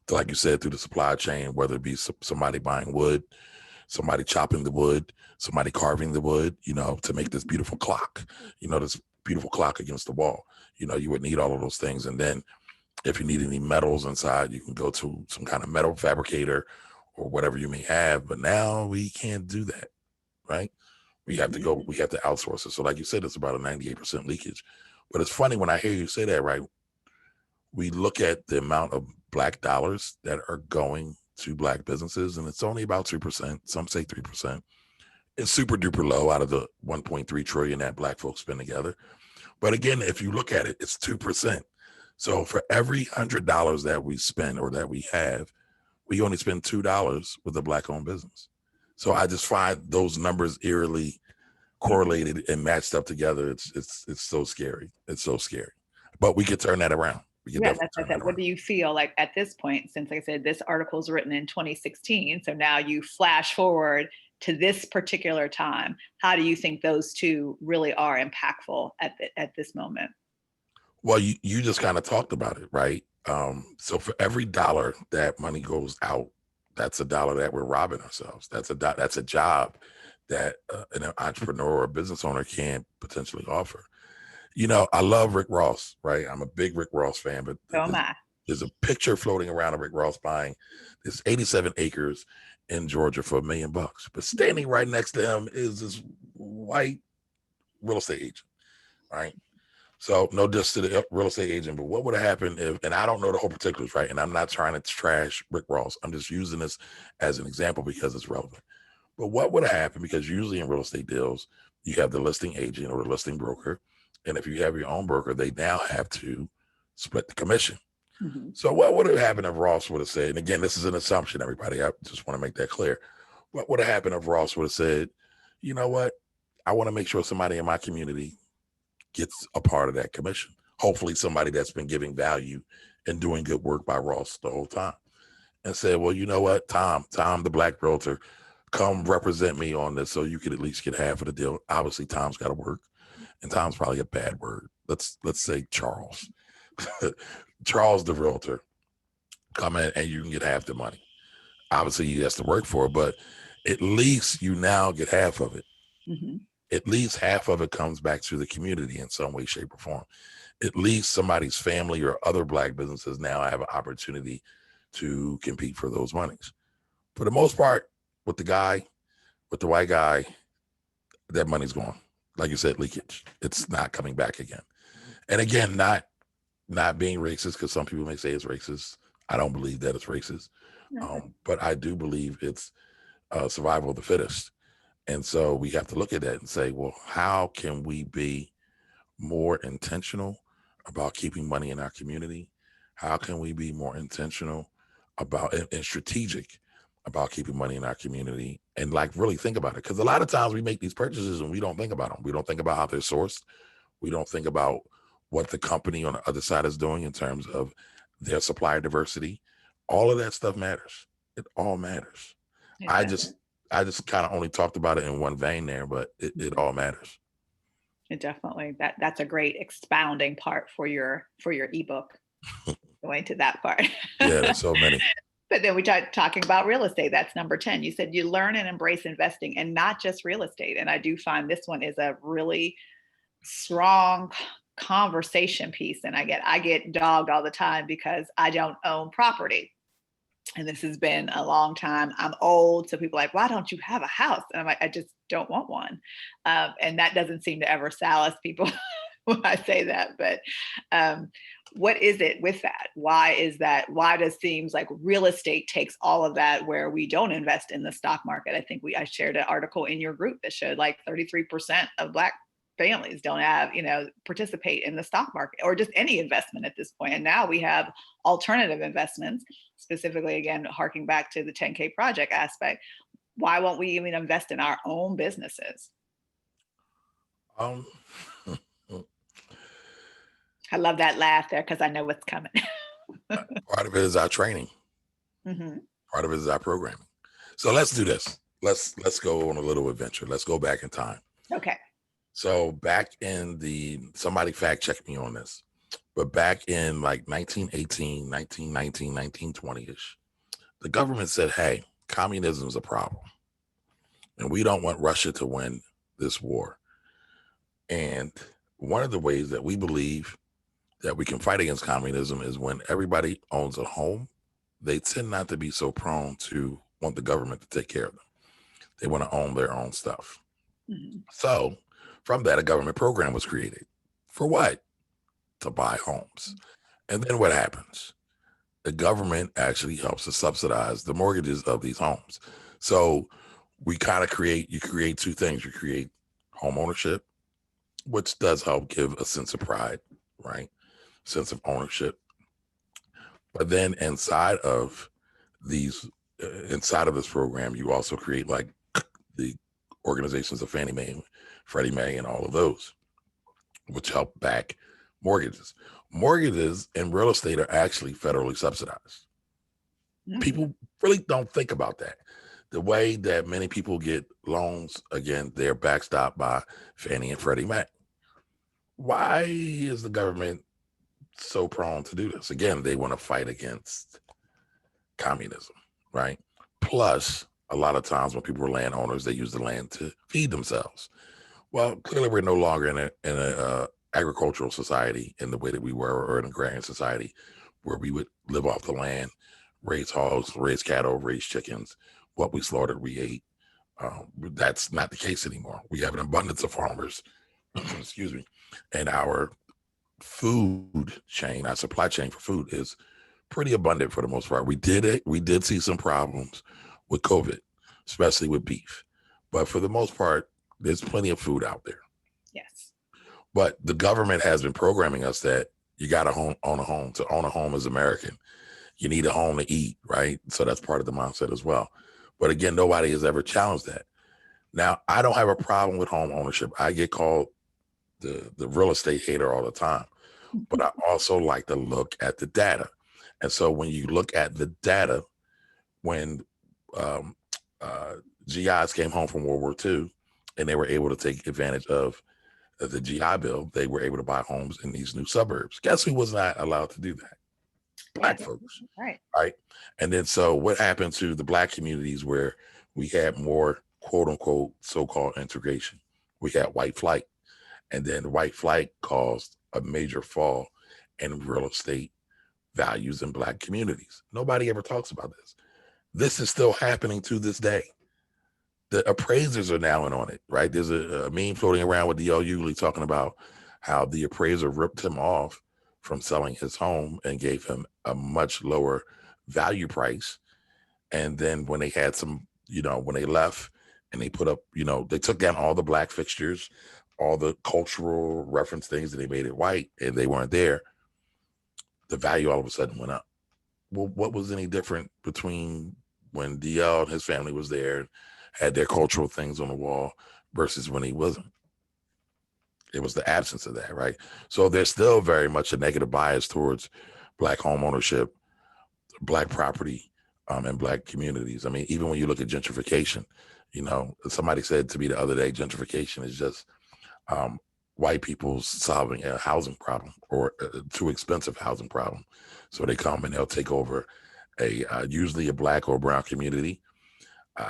like you said, through the supply chain, whether it be somebody buying wood, somebody chopping the wood, somebody carving the wood, to make this beautiful clock, this beautiful clock against the wall. You would need all of those things. And then if you need any metals inside, you can go to some kind of metal fabricator or whatever you may have. But now we can't do that, right? We have to outsource it. So like you said, it's about a 98% leakage. But it's funny when I hear you say that, right? We look at the amount of Black dollars that are going to Black businesses, and it's only about 2%. Some say 3%. It's super duper low out of the 1.3 trillion that Black folks spend together. But again, if you look at it, it's 2%. So for every $100 that we spend or that we have, we only spend $2 with a Black-owned business. So I just find those numbers eerily correlated and matched up together. It's so scary. It's so scary. But we could turn that around. What do you feel like at this point, since like I said, this article is written in 2016, so now you flash forward to this particular time. How do you think those two really are impactful at this moment? Well, you just kind of talked about it, right? So for every dollar that money goes out, that's a dollar that we're robbing ourselves. That's a job that an entrepreneur or a business owner can potentially offer. I love Rick Ross, right? I'm a big Rick Ross fan, but So am I. There's a picture floating around of Rick Ross buying this 87 acres in Georgia for $1 million. But standing right next to him is this white real estate agent, right? So no diss to the real estate agent, but what would have happened if, and I don't know the whole particulars, right? And I'm not trying to trash Rick Ross. I'm just using this as an example because it's relevant. But what would have happened, because usually in real estate deals, you have the listing agent or the listing broker. And if you have your own broker, they now have to split the commission. Mm-hmm. So what would have happened if Ross would have said, and again, this is an assumption, everybody, I just want to make that clear. What would have happened if Ross would have said, you know what? I want to make sure somebody in my community gets a part of that commission. Hopefully somebody that's been giving value and doing good work by Ross the whole time. And said, well, you know what, Tom, the Black realtor, come represent me on this so you could at least get half of the deal. Obviously, Tom's got to work, and Tom's probably a bad word. Let's say Charles. Charles the realtor, come in and you can get half the money. Obviously, he has to work for it, but at least you now get half of it. Mm-hmm. At least half of it comes back to the community in some way, shape, or form. At least somebody's family or other Black businesses now have an opportunity to compete for those monies. For the most part, with the white guy, that money's gone. Like you said, leakage. It's not coming back again. And again, not being racist, because some people may say it's racist. I don't believe that it's racist. But I do believe it's survival of the fittest. And so we have to look at that and say, well, how can we be more intentional about keeping money in our community? How can we be more intentional about and strategic about keeping money in our community, and like really think about it? Because a lot of times we make these purchases and we don't think about them. We don't think about how they're sourced. We don't think about what the company on the other side is doing in terms of their supplier diversity. All of that stuff matters. It all matters. Exactly. I just kind of only talked about it in one vein there, but it all matters. It definitely, that's a great expounding part for your ebook. Going to that part. Yeah, there's so many. But then we talking about real estate. That's number 10. You said you learn and embrace investing, and not just real estate. And I do find this one is a really strong conversation piece. And I get dogged all the time because I don't own property. And this has been a long time. I'm old. So people are like, why don't you have a house? And I'm like, I just don't want one. And that doesn't seem to ever solace people when I say that. But what is it with that? Why is that? Why does it seems like real estate takes all of that where we don't invest in the stock market? I think I shared an article in your group that showed like 33% of Black families don't have, participate in the stock market or just any investment at this point. And now we have alternative investments, specifically, again, harking back to the 10K project aspect. Why won't we even invest in our own businesses? Um, I love that laugh there because I know what's coming. Part of it is our training. Hmm. Part of it is our programming. So let's do this. Let's go on a little adventure. Let's go back in time. Okay. So back in somebody fact check me on this, but back in like 1918, 1919, 1920-ish, the government said, hey, communism is a problem and we don't want Russia to win this war. And one of the ways that we believe that we can fight against communism is when everybody owns a home, they tend not to be so prone to want the government to take care of them. They want to own their own stuff. Hmm. So from that, a government program was created. For what? To buy homes. And then what happens? The government actually helps to subsidize the mortgages of these homes. So we kind of you create two things. You create home ownership, which does help give a sense of pride, right? Sense of ownership. But then inside of this program, you also create like the organizations of Fannie Mae, Freddie Mae, and all of those, which help back mortgages. Mortgages in real estate are actually federally subsidized. Hmm. People really don't think about that. The way that many people get loans, again, they're backstopped by Fannie and Freddie Mac. Why is the government so prone to do this? Again, they want to fight against communism, right? Plus, a lot of times when people were landowners, they use the land to feed themselves. Well, clearly we're no longer in a agricultural society in the way that we were, or an agrarian society where we would live off the land, raise hogs, raise cattle, raise chickens. What we slaughtered, we ate. That's not the case anymore. We have an abundance of farmers, excuse me, and our food chain, our supply chain for food is pretty abundant for the most part. We did see some problems with COVID, especially with beef. But for the most part, there's plenty of food out there. Yes. But the government has been programming us that you got to own a home. To own a home is American. You need a home to eat, right? So that's part of the mindset as well. But again, nobody has ever challenged that. Now, I don't have a problem with home ownership. I get called the real estate hater all the time. But I also like to look at the data. And so when you look at the data, when um, uh, GIs came home from World War II and they were able to take advantage of the GI Bill, they were able to buy homes in these new suburbs. Guess who was not allowed to do that? Black folks, Right. right? And then so what happened to the Black communities where we had more quote unquote so-called integration? We had white flight. And then white flight caused a major fall in real estate values in Black communities. Nobody ever talks about this. This is still happening to this day. The appraisers are now in on it, right? There's a meme floating around with D.L. Hughley talking about how the appraiser ripped him off from selling his home and gave him a much lower value price. And then when they had when they left and they put up, they took down all the Black fixtures, all the cultural reference things, and they made it white and they weren't there, the value all of a sudden went up. Well, what was any different between when DL and his family was there and had their cultural things on the wall versus when he wasn't? It was the absence of that, right? So there's still very much a negative bias towards Black home ownership, Black property, and Black communities. I mean, even when you look at gentrification, somebody said to me the other day, gentrification is just white people solving a housing problem or a too expensive housing problem. So they come and they'll take over usually a Black or brown community.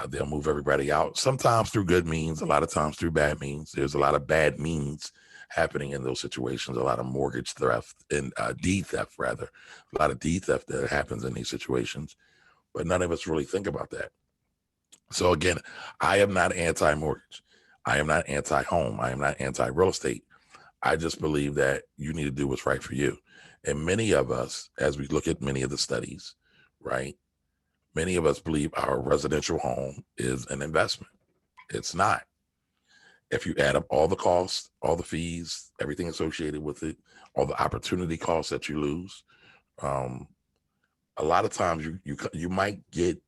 They'll move everybody out, sometimes through good means, a lot of times through bad means. There's a lot of bad means happening in those situations, a lot of mortgage theft and deed theft, rather. A lot of deed theft that happens in these situations, but none of us really think about that. So again, I am not anti-mortgage. I am not anti-home. I am not anti-real estate. I just believe that you need to do what's right for you. And many of us, as we look at many of the studies, right, many of us believe our residential home is an investment. It's not. if you add up all the costs, all the fees, everything associated with it, all the opportunity costs that you lose, um, a lot of times you might get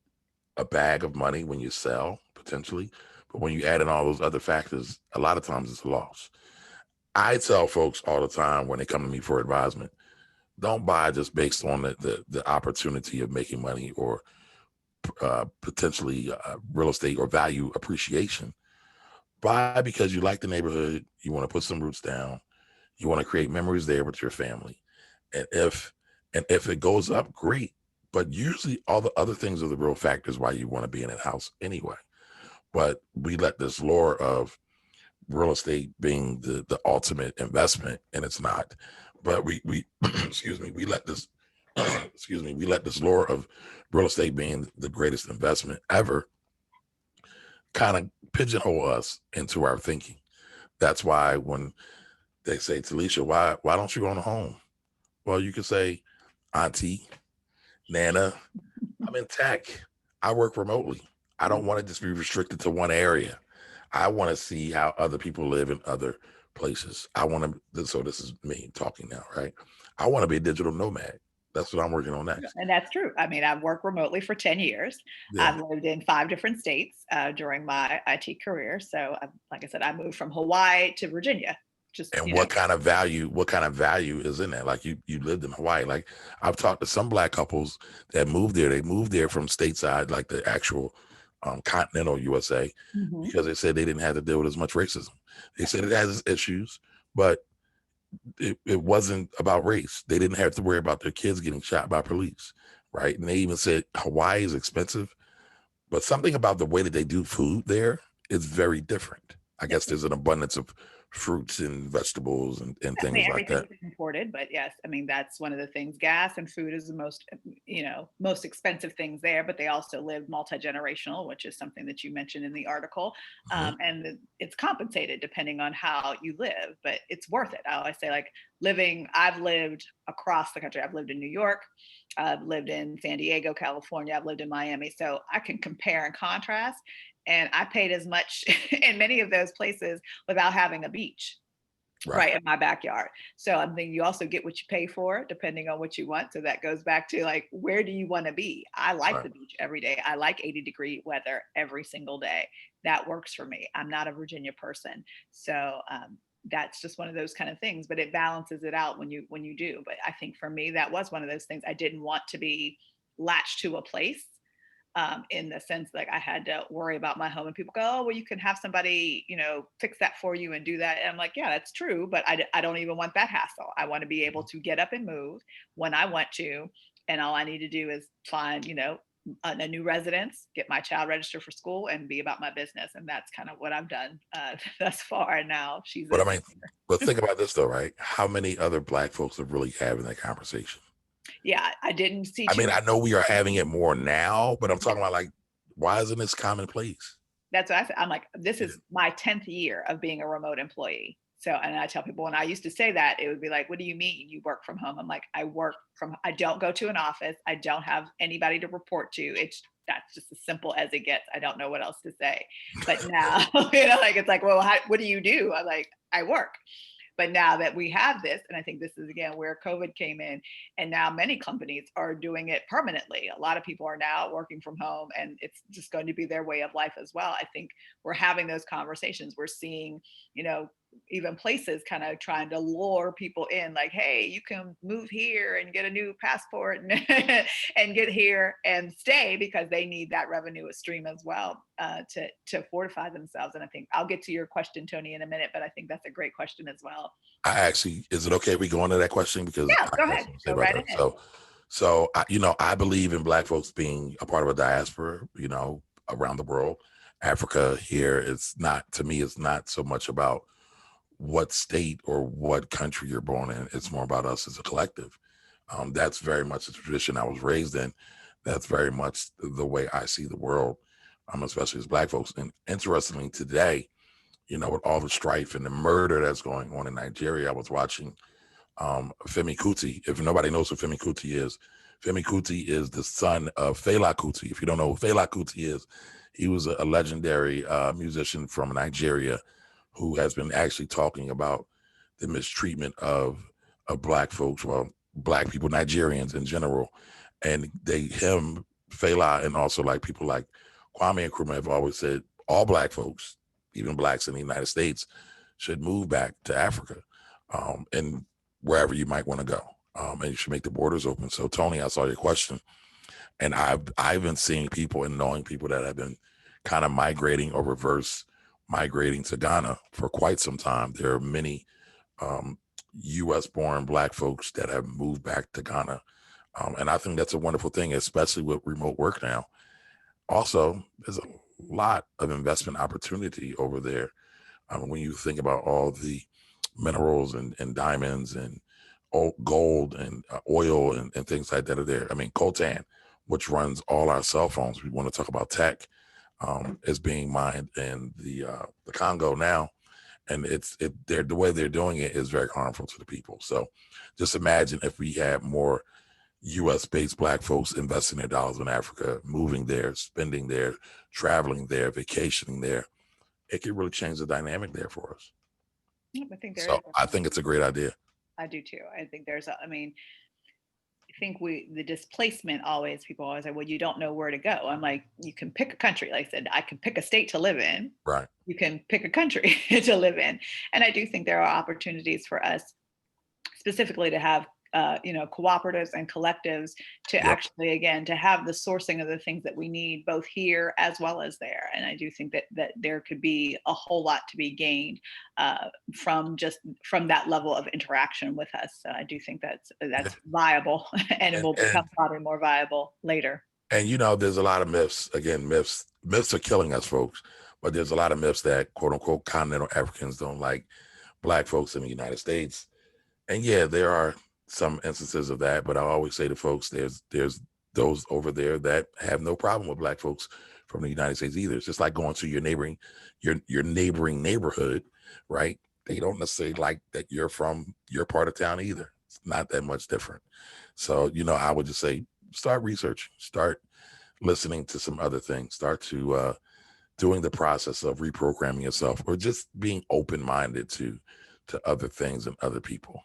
a bag of money when you sell potentially, but when you add in all those other factors, a lot of times it's a loss. I tell folks all the time when they come to me for advisement, don't buy just based on the opportunity of making money or potentially real estate or value appreciation. Buy because you like the neighborhood, you want to put some roots down, you want to create memories there with your family, and if it goes up, great. But usually, all the other things are the real factors why you want to be in that house anyway. But we let this lure of real estate being the ultimate investment, and it's not. But we excuse me, we let this excuse me, we let this lure of real estate being the greatest investment ever kind of pigeonhole us into our thinking. That's why when they say, Talisha, why don't you own a home? Well, you could say, Auntie, Nana, I'm in tech. I work remotely. I don't want to just be restricted to one area. I want to see how other people live in other places. I want to, so this is me talking now, right? I want to be a digital nomad. That's what I'm working on next. And that's true. I mean, I've worked remotely for 10 years. Yeah. I've lived in 5 different states during my IT career. So, like I said, I moved from Hawaii to Virginia. Just, And what kind of value is in that? Like you lived in Hawaii. Like I've talked to some Black couples that moved there. They moved there from stateside, like the actual continental USA, because they said they didn't have to deal with as much racism. They said it has its issues, but it wasn't about race. They didn't have to worry about their kids getting shot by police, right? And they even said Hawaii is expensive, but something about the way that they do food there is very different. I guess there's an abundance of fruits and vegetables and things like that. Everything's imported, but yes, I mean that's one of the things. Gas and food is the most expensive things there. But they also live multi-generational, which is something that you mentioned in the article, and it's compensated depending on how you live. But it's worth it. I always say, like I've lived across the country. I've lived in New York. I've lived in San Diego, California. I've lived in Miami, so I can compare and contrast. And I paid as much in many of those places without having a beach right in my backyard. So I'm thinking you also get what you pay for depending on what you want. So that goes back to like, where do you want to be? I like the beach every day. I like 80-degree weather every single day. That works for me. I'm not a Virginia person. So that's just one of those kind of things, but it balances it out when you do. But I think for me, that was one of those things. I didn't want to be latched to a place in the sense like I had to worry about my home, and people go, oh, well, you can have somebody, fix that for you and do that. And I'm like, yeah, that's true. But I don't even want that hassle. I want to be able to get up and move when I want to. And all I need to do is find, a new residence, get my child registered for school and be about my business. And that's kind of what I've done thus far. And now she's. But think about this though, right? How many other Black folks are really having that conversation? Yeah, I didn't see. I know we are having it more now, but I'm talking about like, why isn't this commonplace? That's what I said. I'm like, this is my 10th year of being a remote employee. So, and I tell people when I used to say that, it would be like, what do you mean you work from home? I'm like, I don't go to an office. I don't have anybody to report to. That's just as simple as it gets. I don't know what else to say. But now, like, it's like, well, what do you do? I'm like, I work. But now that we have this, and I think this is again where COVID came in, and now many companies are doing it permanently. A lot of people are now working from home, and it's just going to be their way of life as well. I think we're having those conversations. We're seeing, even places kind of trying to lure people in, like, hey, you can move here and get a new passport and get here and stay because they need that revenue stream as well to fortify themselves. And I think I'll get to your question, Tony, in a minute, but I think that's a great question as well. Is it okay if we go into that question? Because yeah, go ahead. Go right ahead. So I believe in Black folks being a part of a diaspora, around the world. Africa here, it's not so much about what state or what country you're born in. It's more about us as a collective. That's very much the tradition I was raised in. That's very much the way I see the world, especially as Black folks. And interestingly, today, with all the strife and the murder that's going on in Nigeria, I was watching Femi Kuti. If nobody knows who Femi Kuti is the son of Fela Kuti. If you don't know who Fela Kuti is, he was a legendary musician from Nigeria who has been actually talking about the mistreatment of Black folks, well, Black people, Nigerians in general. And him, Fela, and also like people like Kwame Nkrumah have always said all Black folks, even Blacks in the United States, should move back to Africa, and wherever you might want to go. And you should make the borders open. So Tony, I saw your question, and I've been seeing people and knowing people that have been kind of migrating or reverse migrating to Ghana for quite some time. There are many U.S. born Black folks that have moved back to Ghana. And I think that's a wonderful thing, especially with remote work now. Also, there's a lot of investment opportunity over there. When you think about all the minerals and diamonds and gold and oil and things like that are there. I mean, coltan, which runs all our cell phones. We want to talk about tech, is being mined in the Congo now. And the way they're doing it is very harmful to the people. So just imagine if we had more U.S. based Black folks investing their dollars in Africa, moving there, spending there, traveling there, vacationing there. It could really change the dynamic there for us. I think there so is. I think it's a great idea. I do too. I think I think the displacement always, people always say, well, you don't know where to go. I'm like, you can pick a country. Like I said, I can pick a state to live in. Right. You can pick a country to live in. And I do think there are opportunities for us specifically to have cooperatives and collectives to actually, again, to have the sourcing of the things that we need both here as well as there. And I do think that there could be a whole lot to be gained from that level of interaction with us. So I do think that's viable, and it will become probably more viable later. And there's a lot of myths. Again, myths are killing us, folks. But there's a lot of myths that quote unquote continental Africans don't like Black folks in the United States. And yeah, there are some instances of that, but I always say to folks, there's those over there that have no problem with Black folks from the United States either. It's just like going to your neighboring neighborhood, right? They don't necessarily like that you're from your part of town either. It's not that much different. So, I would just say, start researching, start listening to some other things, start to doing the process of reprogramming yourself, or just being open-minded to other things and other people.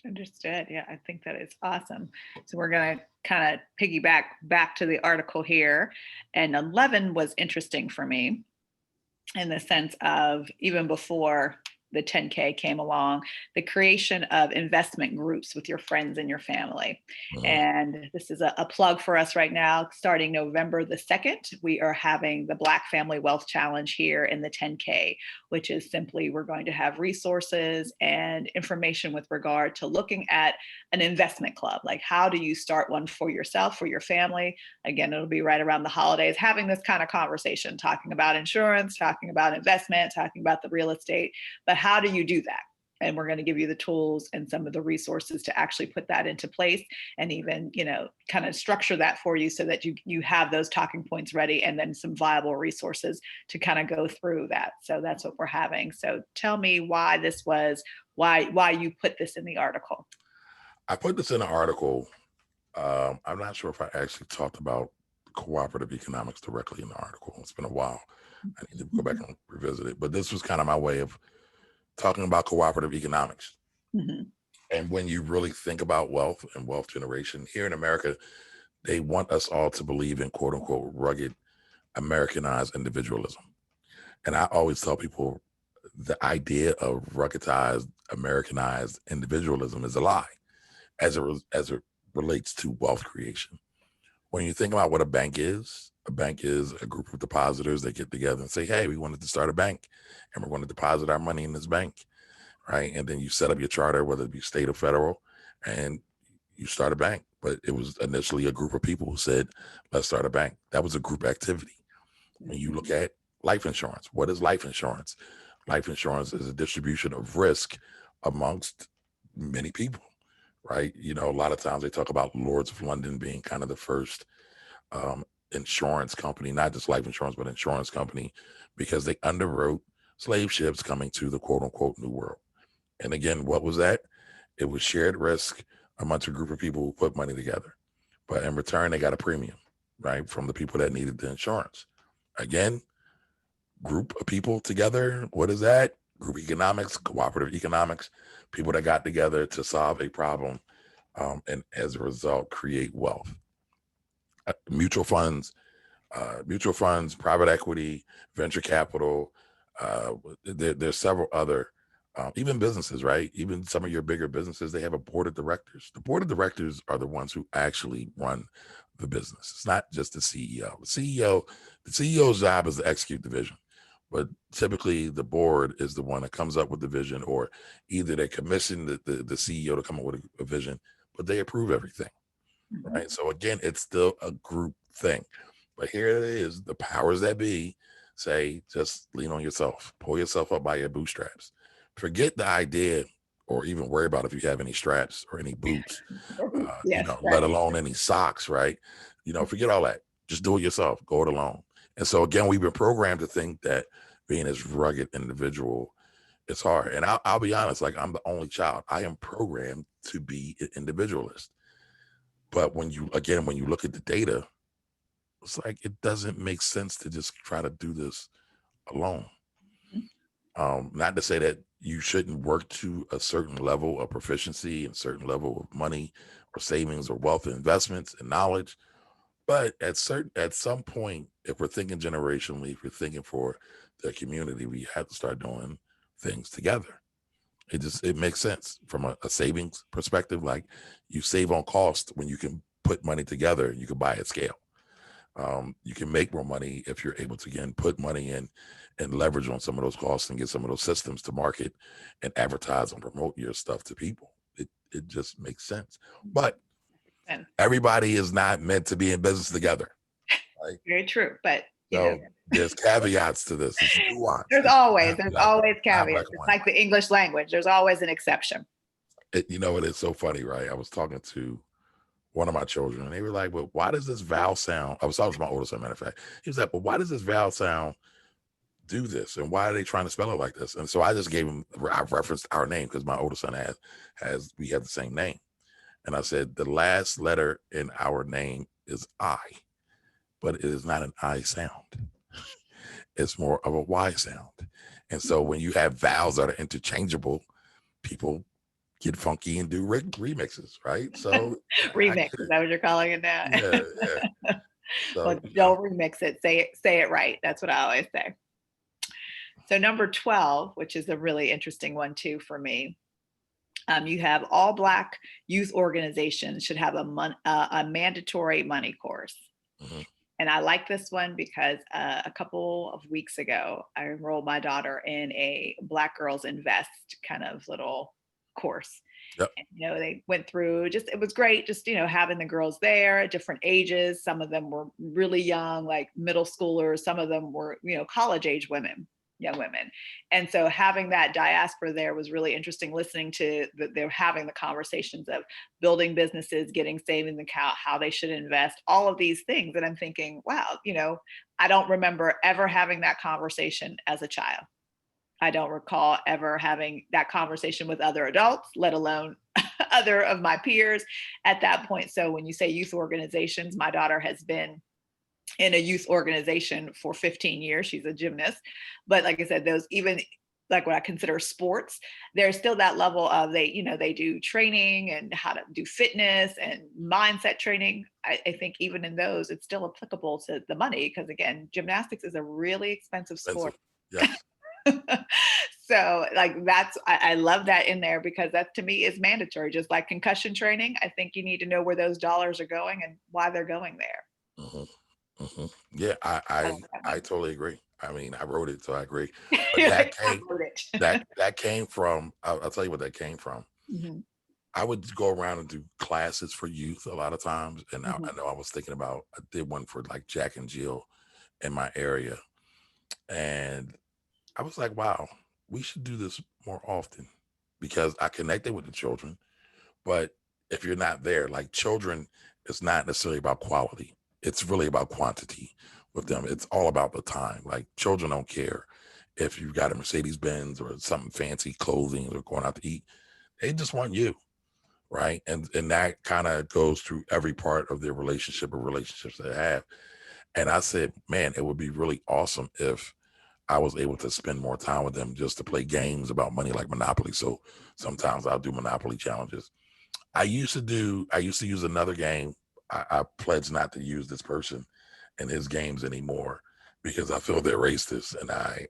Understood. Yeah, I think that is awesome. So we're going to kind of piggyback back to the article here. And 11 was interesting for me in the sense of, even before the 10K came along, the creation of investment groups with your friends and your family. And this is a plug for us right now. Starting November the 2nd, we are having the Black Family Wealth Challenge here in the 10K, which is simply, we're going to have resources and information with regard to looking at an investment club. Like, how do you start one for yourself, for your family? Again, it'll be right around the holidays, having this kind of conversation, talking about insurance, talking about investment, talking about the real estate, but how do you do that? And we're going to give you the tools and some of the resources to actually put that into place, and even, kind of structure that for you so that you have those talking points ready, and then some viable resources to kind of go through that. So that's what we're having. So tell me why you put this in the article. I put this in the article. I'm not sure if I actually talked about cooperative economics directly in the article. It's been a while. I need to go back and revisit it. But this was kind of my way of talking about cooperative economics. And when you really think about wealth and wealth generation here in America, they want us all to believe in quote unquote rugged Americanized individualism. And I always tell people the idea of ruggedized Americanized individualism is a lie as it relates to wealth creation. When you think about what a bank is a group of depositors that get together and say, hey, we wanted to start a bank and we're going to deposit our money in this bank, right? And then you set up your charter, whether it be state or federal, and you start a bank. But it was initially a group of people who said, let's start a bank. That was a group activity. When you look at life insurance, what is life insurance? Life insurance is a distribution of risk amongst many people, right? A lot of times they talk about Lords of London being kind of the first insurance company, not just life insurance, but insurance company, because they underwrote slave ships coming to the quote unquote New World. And again, what was that? It was shared risk amongst a group of people who put money together. But in return, they got a premium, right, from the people that needed the insurance. Again, group of people together. What is that? Group economics, cooperative economics, people that got together to solve a problem, and as a result, create wealth. Mutual funds, private equity, venture capital. There's several other, even businesses, right? Even some of your bigger businesses, they have a board of directors. The board of directors are the ones who actually run the business. It's not just the CEO. The CEO's job is to execute the vision, but typically the board is the one that comes up with the vision, or either they commission the CEO to come up with a vision, but they approve everything. Right. So again, it's still a group thing. But here it is, the powers that be say, just lean on yourself, pull yourself up by your bootstraps. Forget the idea or even worry about if you have any straps or any boots, Yes, let right. alone any socks, right? Forget all that. Just do it yourself, go it alone. And so again, we've been programmed to think that being this rugged individual is hard. And I'll be honest, like I'm the only child. I am programmed to be an individualist. But when you look at the data, it's like it doesn't make sense to just try to do this alone. Not to say that you shouldn't work to a certain level of proficiency and certain level of money or savings or wealth and investments and knowledge. But at some point, if we're thinking generationally, if we're thinking for the community, we have to start doing things together. It makes sense from a savings perspective. Like you save on cost when you can put money together, you can buy at scale. You can make more money if you're able to, again, put money in and leverage on some of those costs and get some of those systems to market and advertise and promote your stuff to people. It just makes sense. But And everybody is not meant to be in business together. Right? very true. But So there's caveats to this. It's nuanced. there's It's always not caveats. black and It's white. like the English language. There's always an exception. It is so funny, right? I was talking to one of my children, and they were like, "Well, why does this vowel sound?" I was talking to my oldest, as a matter of fact. He was like, "Well, why does this vowel sound do this, and why are they trying to spell it like this?" And so I just gave him, I referenced our name because my oldest son we have the same name, and I said the last letter in our name is I, but it is not an I sound. It's more of a Y sound. And so when you have vowels that are interchangeable, people get funky and do remixes, right? So Remix, is that what you're calling it now? yeah. So Well, don't remix it. Say it right. That's what I always say. So number 12, which is a really interesting one too for me. You have all Black youth organizations should have a mandatory money course. mhm. And I like this one because a couple of weeks ago, I enrolled my daughter in a Black Girls Invest kind of little course. Yep. And, they went through it was great, just, having the girls there at different ages. Some of them were really young, like middle schoolers. Some of them were, college age women, young women. And so having that diaspora there was really interesting, listening to they're having the conversations of building businesses, getting savings account, how they should invest, all of these things. And I'm thinking, wow, I don't remember ever having that conversation as a child. I don't recall ever having that conversation with other adults, let alone other of my peers at that point. So when you say youth organizations, my daughter has been in a youth organization for 15 years. She's a gymnast. But like I said, those, even like what I consider sports, there's still that level of they do training and how to do fitness and mindset training. I think even in those, it's still applicable to the money because, again, gymnastics is a really expensive sport. Yes. So I love that in there because that to me is mandatory. Just like concussion training, I think you need to know where those dollars are going and why they're going there. Yeah, I I totally agree. I mean, I wrote it, so I agree. But I wrote it. that came from. I'll tell you what that came from. Mhm, I would go around and do classes for youth a lot of times, and I mhm. know I was thinking about. I did one for like Jack and Jill in my area, and I was like, wow, we should do this more often because I connected with the children. But if you're not there, like children, it's not necessarily about quality. It's really about quantity with them. It's all about the time. Like children don't care if you've got a Mercedes Benz or something fancy clothing or going out to eat. They just want you. Right. And that kind of goes through every part of their relationship or relationships they have. And I said, man, it would be really awesome if I was able to spend more time with them just to play games about money like Monopoly. So sometimes I'll do Monopoly challenges. I used to use another game. I pledge not to use this person and his games anymore because I feel they're racist, and I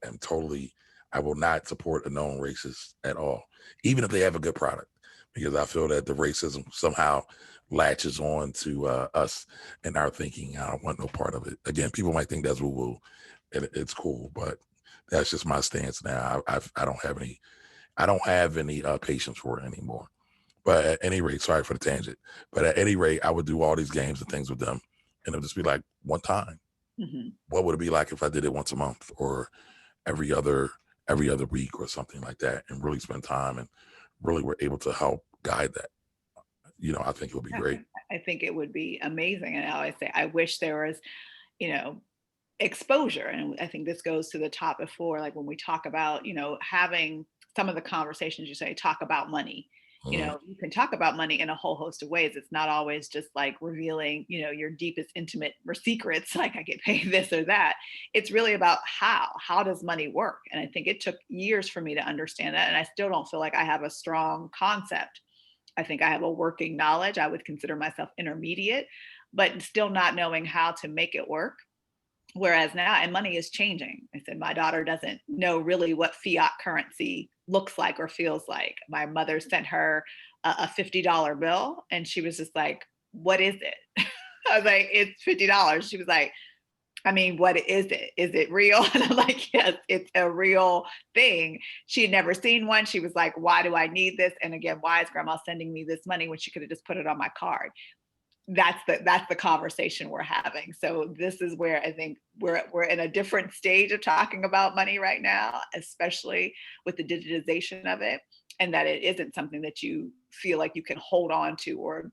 will not support a known racist at all, even if they have a good product, because I feel that the racism somehow latches on to us and our thinking. I don't want no part of it. Again, people might think that's woo-woo, and it's cool, but that's just my stance now. I don't have any patience for it anymore. But at any rate, sorry for the tangent. But at any rate, I would do all these games and things with them, and it'll just be like one time. Mhm. What would it be like if I did it once a month or every other week or something like that, and really spend time and really were able to help guide that? I think it would be great. I think it would be amazing. And I always say, I wish there was, you know, exposure. And I think this goes to the top before, like when we talk about, having some of the conversations you say, talk about money. Mhm. You can talk about money in a whole host of ways. It's not always just like revealing, your deepest intimate or secrets, like I get paid this or that. It's really about how does money work? And I think it took years for me to understand that. And I still don't feel like I have a strong concept. I think I have a working knowledge. I would consider myself intermediate, but still not knowing how to make it work. Whereas now, and money is changing. I said, my daughter doesn't know really what fiat currency looks like or feels like. My mother sent her a $50 bill, and she was just like, what is it? I was like, it's $50. She was like, I mean, what is it? Is it real? And I'm like, yes, it's a real thing. She had never seen one. She was like, why do I need this? And again, why is grandma sending me this money when she could have just put it on my card? That's the conversation we're having. So this is where I think we're in a different stage of talking about money right now, especially with the digitization of it, and that it isn't something that you feel like you can hold on to, or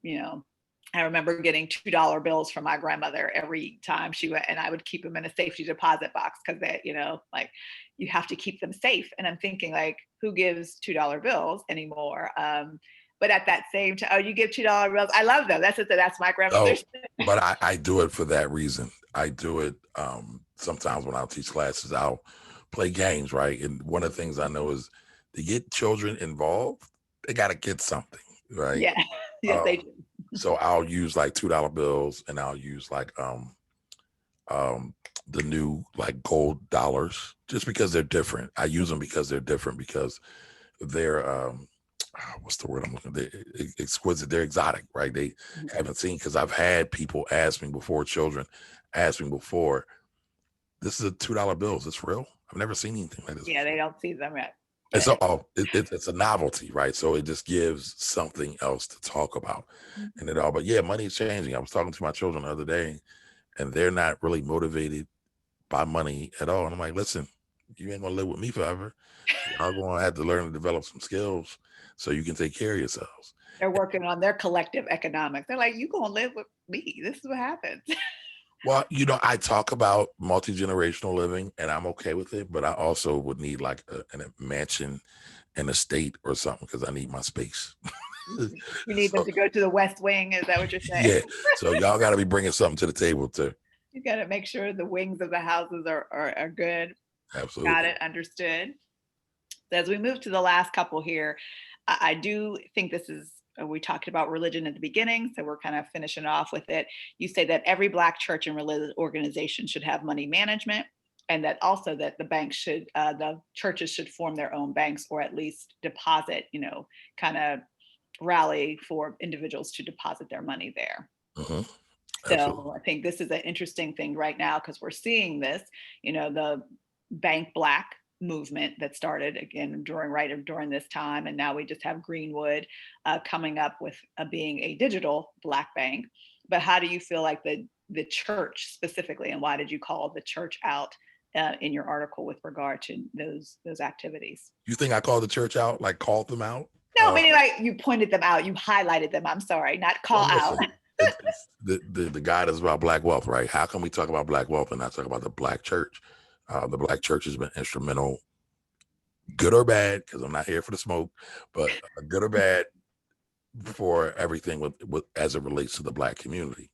I remember getting $2 bills from my grandmother every time she went, and I would keep them in a safety deposit box because that, like you have to keep them safe. And I'm thinking, like, who gives $2 bills anymore? But at that same time, oh, you give $2 bills. I love them. That's my Oh, grandmother's. but I do it for that reason. I do it sometimes when I'll teach classes, I'll play games, right? And one of the things I know is to get children involved, they got to get something, right? Yeah, yes, they Um, do. so I'll use like $2 bills, and I'll use like um the new like gold dollars, just because they're different. I use them because they're different, because they're what's the word I'm looking, they exquisite, they're exotic, right? They haven't seen, because I've had people ask me before, children ask me before, this is a $2 bill, is this real? I've never seen anything like this Yeah, before. they don't see them yet. And so Yeah. it's a novelty, right? So it just gives something else to talk about. And it all, but yeah, money is changing. I was talking to my children the other day, and they're not really motivated by money at all. And I'm like, listen, you ain't gonna live with me forever. Y'all gonna have to learn to develop some skills so you can take care of yourselves. They're working on their collective economics. They're like, you gonna live with me. This is what happens. Well, I talk about multi-generational living, and I'm okay with it, but I also would need like a mansion, an estate or something, because I need my space. You need them So to go to the West Wing. Is that what you're saying? yeah, so y'all got to be bringing something to the table too. You got to make sure the wings of the houses are good. Got Absolutely. it. Understood. So as we move to the last couple here, I do think this is, we talked about religion at the beginning, so we're kind of finishing off with it. You say that every Black church and religious organization should have money management, and that also that the churches should form their own banks, or at least deposit, kind of rally for individuals to deposit their money there. Hmm. So Absolutely. I think this is an interesting thing right now, because we're seeing this, the Bank Black movement that started again during this time, and now we just have Greenwood coming up with being a digital Black bank. But how do you feel like the church specifically, and why did you call the church out in your article with regard to those activities? You think I called the church out, like called them out? No, meaning like you pointed them out, you highlighted them. I'm sorry, not call Well, out. listen, it's the guide is about Black wealth, right? How can we talk about Black wealth and not talk about the Black church? The Black church has been instrumental, good or bad, because I'm not here for the smoke, but good or bad, for everything with as it relates to the Black community.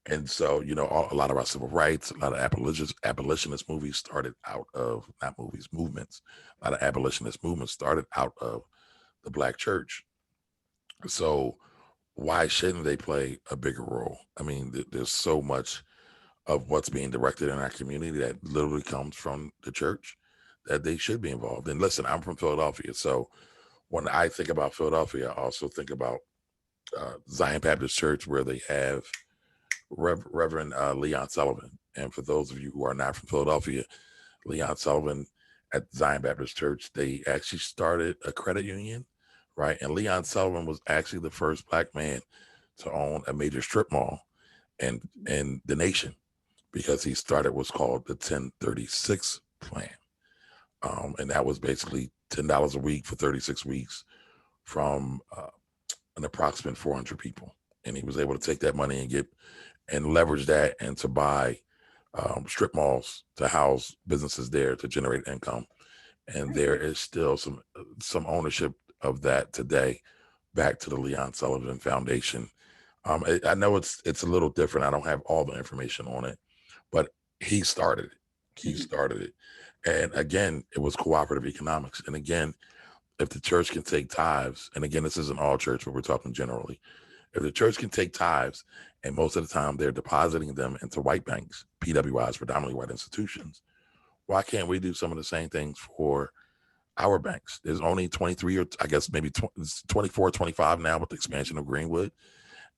And so, a lot of our civil rights, a lot of abolitionist movies started out of, not movies, movements. A lot of abolitionist movements started out of the Black church. So why shouldn't they play a bigger role? I mean, there's so much of what's being directed in our community that literally comes from the church that they should be involved. And listen, I'm from Philadelphia. So when I think about Philadelphia, I also think about Zion Baptist Church, where they have Reverend Leon Sullivan. And for those of you who are not from Philadelphia, Leon Sullivan at Zion Baptist Church, they actually started a credit union, right? And Leon Sullivan was actually the first Black man to own a major strip mall in the nation, because he started what's called the 1036 plan. And that was basically $10 a week for 36 weeks from an approximate 400 people. And he was able to take that money and leverage that and to buy strip malls to house businesses there to generate income. And there is still some ownership of that today back to the Leon Sullivan Foundation. I know it's a little different. I don't have all the information on it, but he started it. He started it. And again, it was cooperative economics. And again, if the church can take tithes, and again, this isn't all church, but we're talking generally, if the church can take tithes, and most of the time they're depositing them into white banks, PWIs, predominantly white institutions, why can't we do some of the same things for our banks? There's only 23, or I guess maybe 24, 25 now with the expansion of Greenwood.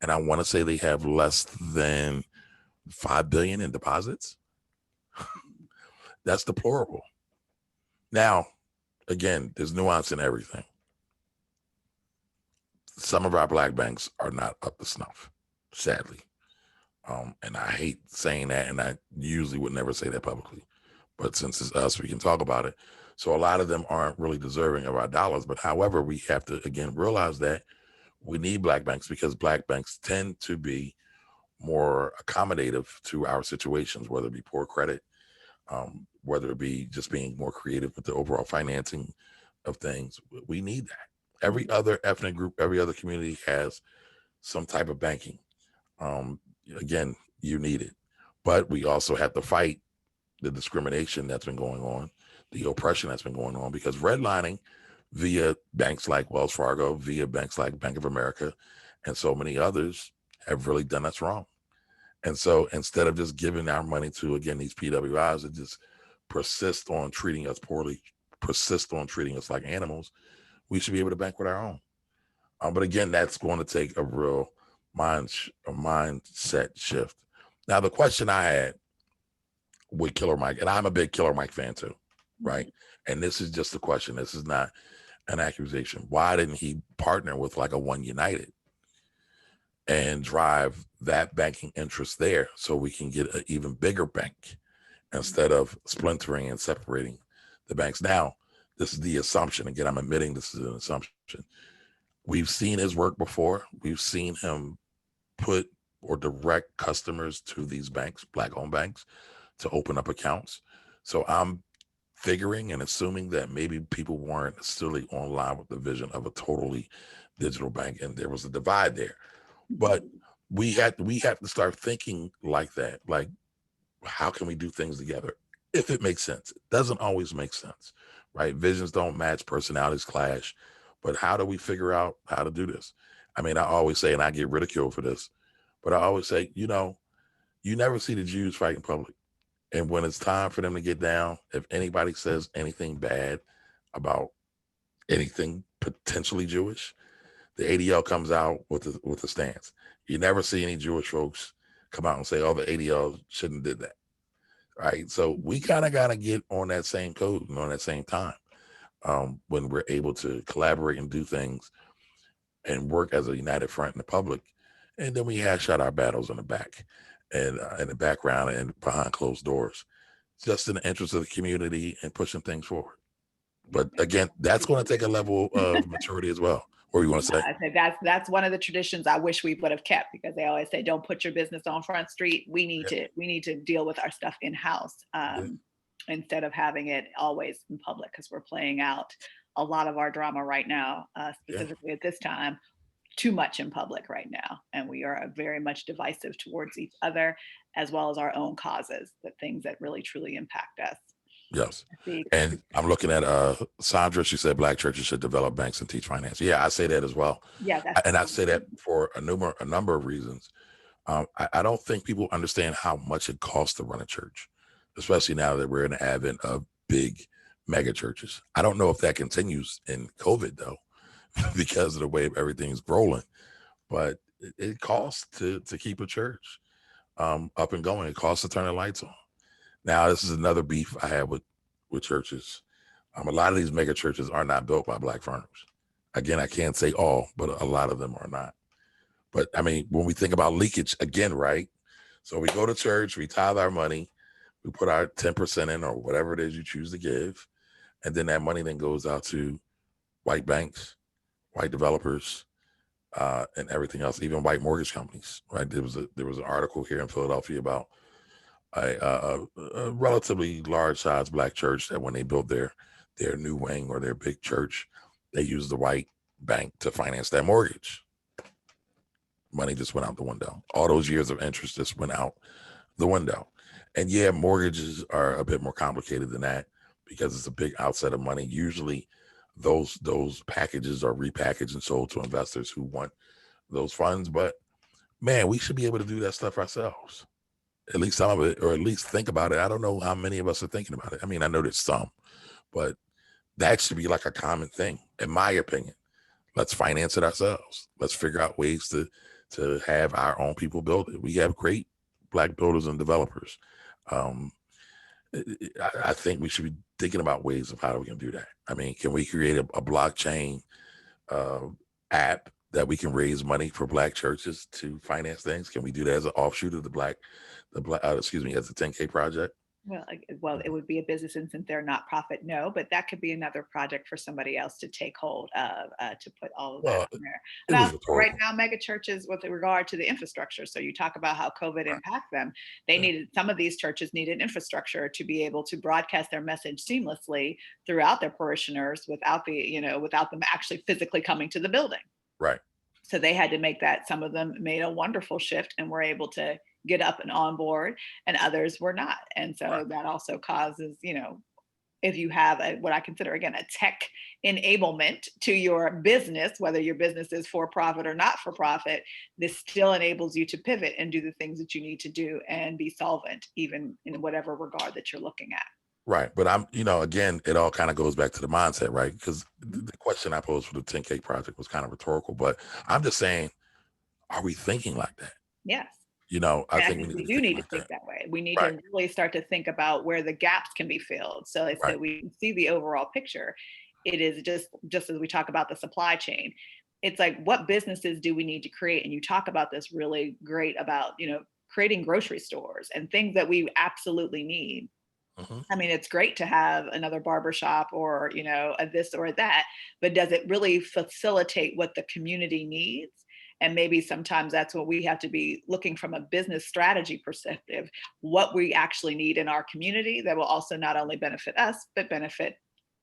And I want to say they have less than 5 billion in deposits. That's deplorable. Now, again, there's nuance in everything. Some of our Black banks are not up to snuff, sadly. And I hate saying that, and I usually would never say that publicly. But since it's us, we can talk about it. So a lot of them aren't really deserving of our dollars. But however, we have to, again, realize that we need Black banks, because Black banks tend to be more accommodative to our situations, whether it be poor credit, whether it be just being more creative with the overall financing of things. We need that. Every other ethnic group, every other community has some type of banking. Um, Again, you need it. But we also have to fight the discrimination that's been going on, the oppression that's been going on, because redlining via banks like Wells Fargo, via banks like Bank of America, and so many others have really done us wrong. And so instead of just giving our money to, again, these PWIs that just persist on treating us poorly, persist on treating us like animals, we should be able to bank with our own. But again, that's going to take a real mindset shift. Now, the question I had with Killer Mike, and I'm a big Killer Mike fan too, right? And this is just a question. This is not an accusation. Why didn't he partner with like a One United and drive that banking interest there so we can get an even bigger bank instead of splintering and separating the banks? Now, this is the assumption. Again, I'm admitting this is an assumption. We've seen his work before. We've seen him put or direct customers to these banks, Black-owned banks, to open up accounts. So I'm figuring and assuming that maybe people weren't necessarily online with the vision of a totally digital bank, and there was a divide there. But we have to start thinking like that. Like, how can we do things together? If it makes sense. It doesn't always make sense, right? Visions don't match, personalities clash. But how do we figure out how to do this? I mean, I always say, and I get ridiculed for this, but I always say, you never see the Jews fight in public. And when it's time for them to get down, if anybody says anything bad about anything potentially Jewish, the ADL comes out with the stance. You never see any Jewish folks come out and say, "Oh, the ADL shouldn't have did that." Right? So we kind of got to get on that same code and on that same time, when we're able to collaborate and do things and work as a united front in the public, and then we hash out our battles in the back and in the background and behind closed doors, just in the interest of the community and pushing things forward. But again, that's going to take a level of maturity as well. What do you want to say? I said that's one of the traditions I wish we would have kept, because they always say, "Don't put your business on Front Street." We need to deal with our stuff in house, Yeah. instead of having it always in public, because we're playing out a lot of our drama right now, Yeah. specifically at this time, too much in public right now. And we are very much divisive towards each other, as well as our own causes, the things that really truly impact us. Yes. See, And I'm looking at Sandra. She said black churches should develop banks and teach finance. Yeah, I say that as well. yeah, that's And I say that for a number of reasons. I don't think people understand how much it costs to run a church, especially now that we're in the advent of big mega churches. I don't know if that continues in COVID though, because of the way everything's rolling. But it costs to keep a church up and going. It costs to turn the lights on. Now, this is another beef I have with churches. A lot of these mega churches are not built by black firms. Again, I can't say all, but a lot of them are not. But I mean, when we think about leakage, again, right? So we go to church, we tithe our money, we put our 10% in or whatever it is you choose to give. And then that money then goes out to white banks, white developers, and everything else, even white mortgage companies, right? There was an article here in Philadelphia about a relatively large size black church that when they built their new wing or their big church, they used the white bank to finance that mortgage. Money just went out the window. All those years of interest just went out the window. And yeah, mortgages are a bit more complicated than that because it's a big outset of money. Usually those packages are repackaged and sold to investors who want those funds. But man, we should be able to do that stuff ourselves. At least some of it, or at least think about it. I don't know how many of us are thinking about it. I mean, I know there's some, but that should be like a common thing, in my opinion. Let's finance it ourselves. Let's figure out ways to have our own people build it. We have great black builders and developers. I think we should be thinking about ways of how we can do that. I mean, can we create a blockchain app that we can raise money for black churches to finance things? Can we do that as an offshoot of as a 10K project? Well, it would be a business, and since they're not profit, no, but that could be another project for somebody else to take hold of, to put all of that Well, on there. it And was also, right rhetorical. now, mega churches with regard to the infrastructure. So you talk about how COVID Right. impacted them. They Yeah. needed, some of these churches needed infrastructure to be able to broadcast their message seamlessly throughout their parishioners without without them actually physically coming to the building. Right. So they had to make that. Some of them made a wonderful shift and were able to get up and on board, and others were not. And Right. so that also causes, if you have what I consider, again, a tech enablement to your business, whether your business is for profit or not for profit, this still enables you to pivot and do the things that you need to do and be solvent, even in whatever regard that you're looking at. Right. But again, it all kind of goes back to the mindset, right? Because the question I posed for the 10K project was kind of rhetorical, but I'm just saying, are we thinking like that? Yes. I And I think we think need we to do think need to like think that. that way. We need Right. to really start to think about where the gaps can be filled. So it's Right. that we can see the overall picture. It is just as we talk about the supply chain. It's like, what businesses do we need to create? And you talk about this really great about, creating grocery stores and things that we absolutely need. Hmm. I mean, it's great to have another barber shop or, a this or that, but does it really facilitate what the community needs? And maybe sometimes that's what we have to be looking from a business strategy perspective, what we actually need in our community that will also not only benefit us, but benefit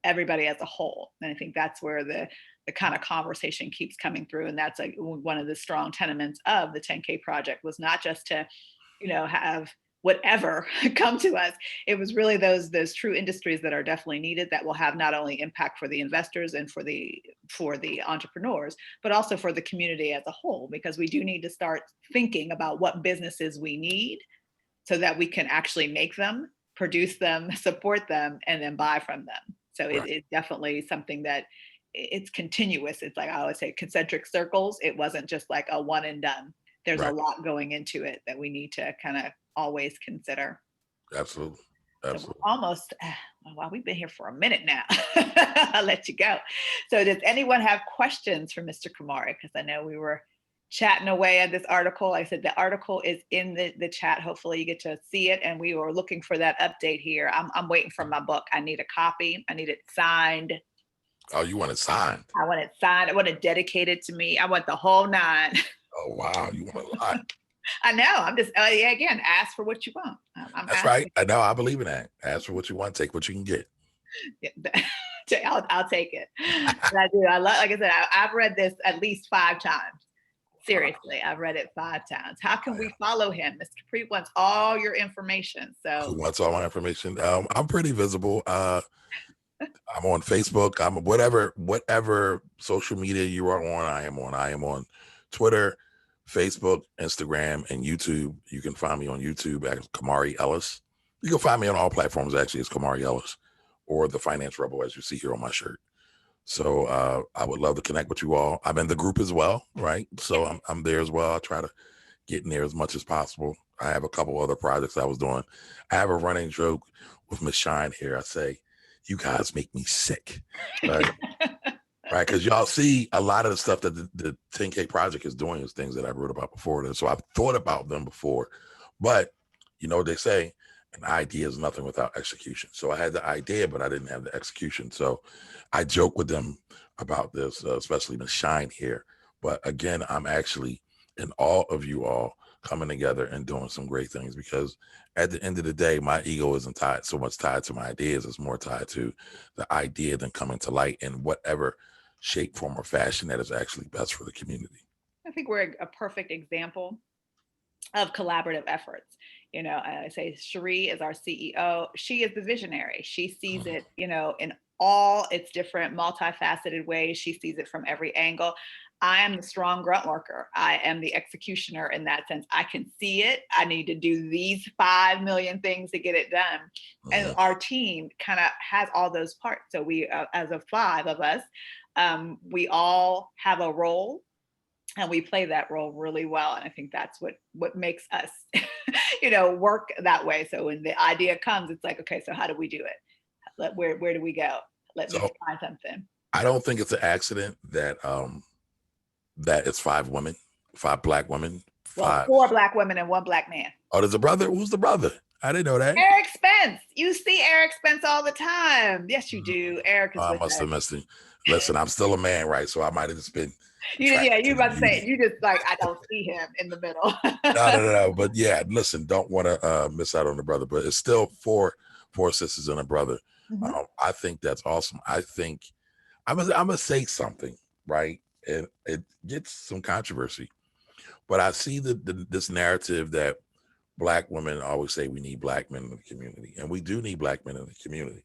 everybody as a whole. And I think that's where the kind of conversation keeps coming through. And that's like one of the strong tenements of the 10K project, was not just to, have whatever come to us. It was really those true industries that are definitely needed, that will have not only impact for the investors and for the entrepreneurs, but also for the community as a whole, because we do need to start thinking about what businesses we need so that we can actually make them, produce them, support them, and then buy from them. So Right. it's definitely something that it's continuous. It's like I always say, concentric circles. It wasn't just like a one and done. There's a Right. lot going into it that we need to kind of always consider. Absolutely. So we're Absolutely. almost, wow, we've been here for a minute now. I'll let you go. So does anyone have questions for Mr. Kamari? Because I know we were chatting away on this article. Like I said, the article is in the chat. Hopefully you get to see it. And we were looking for that update here. I'm waiting for my book. I need a copy. I need it signed. Oh, you want it signed? I want it signed. I want it dedicated to me. I want the whole nine. Oh, wow. You want a lot. I know. I'm just, yeah, again, ask for what you want. I'm That's asking. right. I know. I believe in that. Ask for what you want, take what you can get. Yeah, I'll take it. But I do. I love, like I said, I've read this at least 5 times. Seriously, I've read it 5 times. How can we follow him? Mr. Pre wants all your information. Who So wants all my information? I'm pretty visible. I'm on Facebook. I'm whatever social media you are on, I am on. I am on Twitter, Facebook, Instagram, and YouTube. You can find me on YouTube at Camari Ellis. You can find me on all platforms. Actually, it's Camari Ellis or the Finance Rebel, as you see here on my shirt. So I would love to connect with you all. I'm in the group as well, right? So I'm there as well. I try to get in there as much as possible. I have a couple other projects I was doing. I have a running joke with Miss Shine here. I say, you guys make me sick, right? Right, because y'all see a lot of the stuff that the 10K project is doing is things that I wrote about before. And so I've thought about them before, but you know what they say, an idea is nothing without execution. So I had the idea, but I didn't have the execution. So I joke with them about this, especially Miss Shine here. But again, I'm actually in all of you all coming together and doing some great things, because at the end of the day, my ego isn't tied so much tied to my ideas. It's more tied to the idea than coming to light in whatever shape, form, or fashion that is actually best for the community. I think we're a perfect example of collaborative efforts. You know, I say Cherie is our CEO. She is the visionary. She sees it, you know, in all its different multifaceted ways. She sees it from every angle. I am the strong grunt worker. I am the executioner in that sense. I can see it. I need to do these 5 million things to get it done. And our team kind of has all those parts. So we, as of 5 of us, we all have a role, and we play that role really well. And I think that's what makes us, you know, work that way. So when the idea comes, it's like, okay, so how do we do it? Where do we go? Let me find something. I don't think it's an accident that that it's 5 women, 5 Black women. Well, 4 Black women and 1 Black man. Oh, there's a brother. Who's the brother? I didn't know that. Eric Spence. You see Eric Spence all the time. Yes, you do. Eric is. I must have missed him. Listen, I'm still a man, right? So I might have just been. You about to say, you just like, I don't see him in the middle. No. But yeah, listen, don't want to miss out on the brother, but it's still four sisters and a brother. Mm-hmm. I think that's awesome. I think I'm gonna say something, right? And it gets some controversy, but I see this narrative that Black women always say we need Black men in the community, and we do need Black men in the community.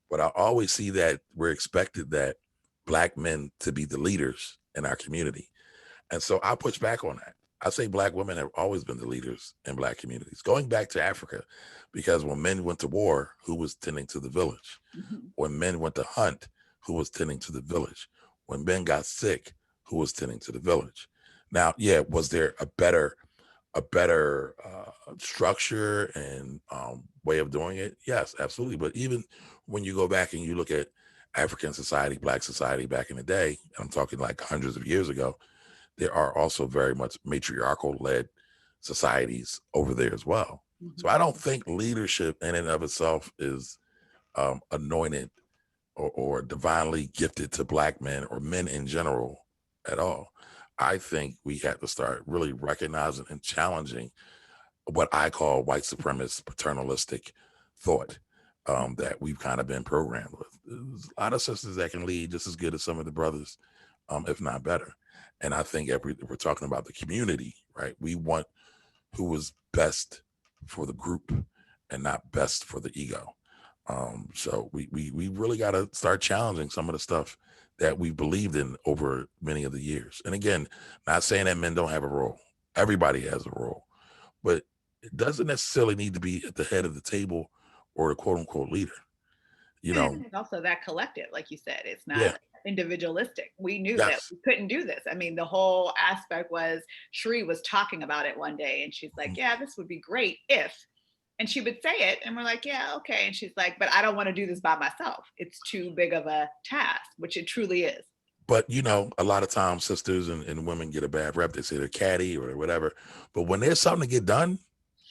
But I always see that we're expected that Black men to be the leaders in our community. And so I push back on that. I say Black women have always been the leaders in Black communities, going back to Africa, because when men went to war, who was tending to the village? Mm-hmm. When men went to hunt, who was tending to the village? When men got sick, who was tending to the village? Now, yeah, was there a better structure and way of doing it? Yes, absolutely. But even when you go back and you look at African society, Black society back in the day, and I'm talking like hundreds of years ago, there are also very much matriarchal led societies over there as well. Mm-hmm. So I don't think leadership in and of itself is anointed or divinely gifted to Black men or men in general at all. I think we have to start really recognizing and challenging what I call white supremacist paternalistic thought that we've kind of been programmed with. There's a lot of sisters that can lead just as good as some of the brothers, if not better. And I think if we're talking about the community, right, we want who is best for the group and not best for the ego. So we really got to start challenging some of the stuff that we believed in over many of the years. And again, not saying that men don't have a role. Everybody has a role, but it doesn't necessarily need to be at the head of the table or the quote unquote leader. You know, and also that collective, like you said, it's not individualistic. We knew that we couldn't do this. I mean, the whole aspect was Cherie was talking about it one day and she's like, yeah, this would be great if, and she would say it and we're like, yeah, okay. And she's like, but I don't want to do this by myself. It's too big of a task, which it truly is. But, you know, a lot of times sisters and women get a bad rep. They say they're catty or whatever. But when there's something to get done,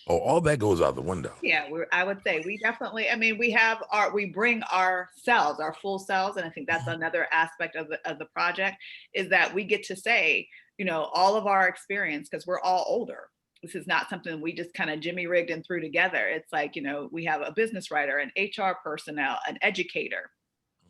all that goes out the window. Yeah, I would say we definitely, I mean, we bring ourselves, our full selves. And I think that's another aspect of the project is that we get to say, you know, all of our experience, because we're all older. This is not something we just kind of jimmy rigged and threw together. It's like, you know, we have a business writer, an HR personnel, an educator,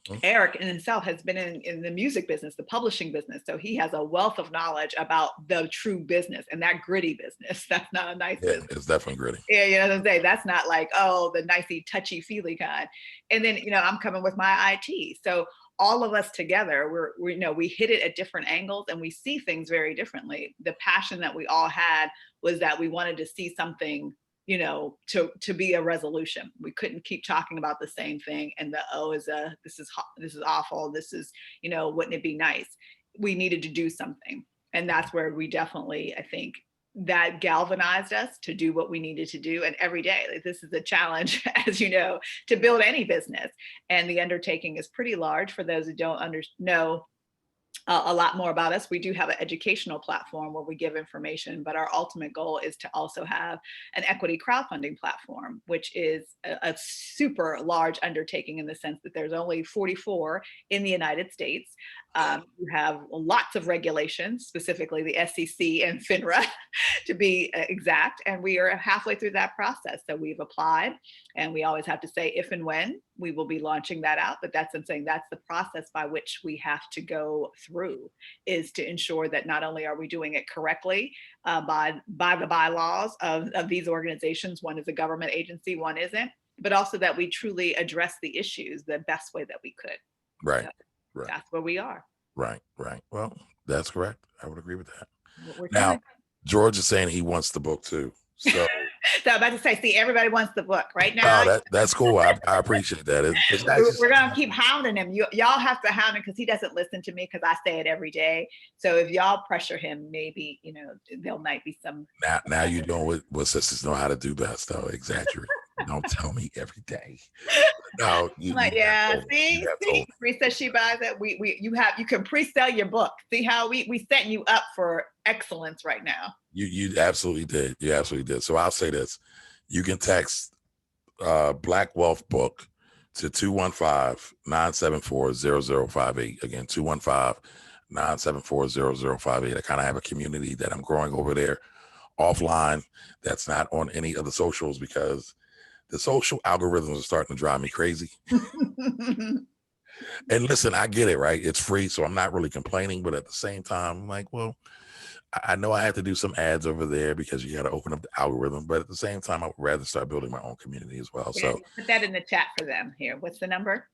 Mhm. Eric in himself has been in the music business, the publishing business. So he has a wealth of knowledge about the true business and that gritty business. That's not a nice Yeah, business. it's definitely gritty. Yeah, you know what I'm saying? That's not like, oh, the nicey, touchy feely kind. And then, I'm coming with my IT. So all of us together, we hit it at different angles and we see things very differently. The passion that we all had was that we wanted to see something, to be a resolution. We couldn't keep talking about the same thing and this is awful. This is, wouldn't it be nice? We needed to do something. And that's where we definitely, I think, that galvanized us to do what we needed to do. And every day, like, this is a challenge, as you know, to build any business. And the undertaking is pretty large for those who don't know a lot more about us. We do have an educational platform where we give information, but our ultimate goal is to also have an equity crowdfunding platform, which is a super large undertaking in the sense that there's only 44 in the United States. You have lots of regulations, specifically the SEC and FINRA, to be exact. And we are halfway through that process. So we've applied, and we always have to say if and when we will be launching that out. But I'm saying that's the process by which we have to go through, is to ensure that not only are we doing it correctly by the bylaws of these organizations, one is a government agency, one isn't, but also that we truly address the issues the best way that we could. Right. So Right. that's where we are. Right. Well, that's correct. I would agree with that. We're Now, trying. George is saying he wants the book too. So So I'm about to say, see, everybody wants the book right now. that's cool. I appreciate that. It's actually, We're gonna keep hounding him. Y'all have to hound him because he doesn't listen to me because I say it every day. So if y'all pressure him, maybe there might be some. now you know what sisters know how to do best, though. Exaggerate. Don't tell me every day. No, See, Bree says she buys it. You can pre-sell your book. See how we setting you up for excellence right now. You absolutely did. You absolutely did. So I'll say this: you can text Black Wealth Book to 215-974-0058. Again, 215-974-0058. I kind of have a community that I'm growing over there offline that's not on any of the socials because the social algorithms are starting to drive me crazy. And listen, I get it, right? It's free, so I'm not really complaining, but at the same time, I'm like, well, I know I have to do some ads over there because you got to open up the algorithm, but at the same time, I would rather start building my own community as well. Yeah, so put that in the chat for them here. What's the number?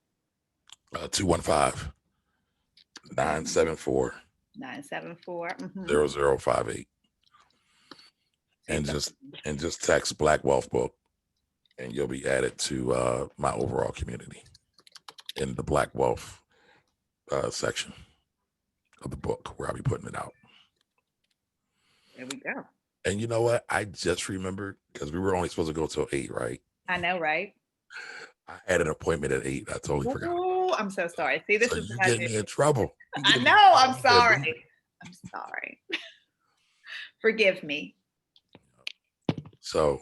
215-974 0058. And just text Black Wealth Book and you'll be added to my overall community in the Black Wealth section of the book where I'll be putting it out. There we go. And you know what? I just remembered because we were only supposed to go till 8, right? I know, right? I had an appointment at 8. I totally forgot. Oh, I'm so sorry. See, this is you get me in trouble. I know. I'm sorry. I'm sorry. Forgive me. So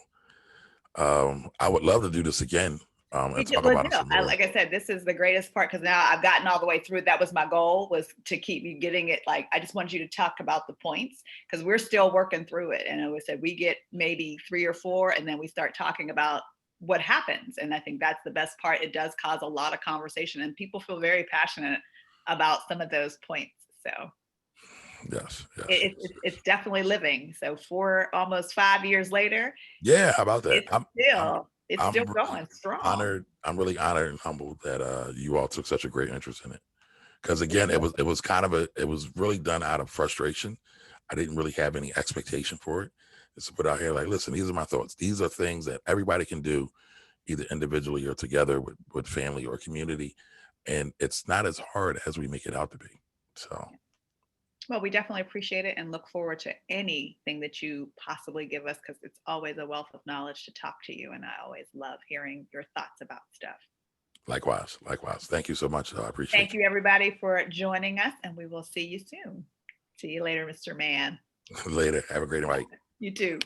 I would love to do this again. And talk about it some more. Like I said, this is the greatest part because now I've gotten all the way through. That was my goal, was to keep you getting it. Like, I just wanted you to talk about the points because we're still working through it. And I always said we get maybe 3 or 4, and then we start talking about what happens. And I think that's the best part. It does cause a lot of conversation, and people feel very passionate about some of those points. So yes. It's definitely living. So 4, almost 5 years later. Yeah, how about that? It's still going strong. I'm really honored and humbled that you all took such a great interest in it. Because again, it was really done out of frustration. I didn't really have any expectation for it. It's to put out here like, listen, these are my thoughts. These are things that everybody can do, either individually or together with family or community. And it's not as hard as we make it out to be. So. Well, we definitely appreciate it and look forward to anything that you possibly give us because it's always a wealth of knowledge to talk to you. And I always love hearing your thoughts about stuff. Likewise. Thank you so much. I appreciate it. Thank you, everybody, for joining us, and we will see you soon. See you later, Mr. Man. Later. Have a great night. You too.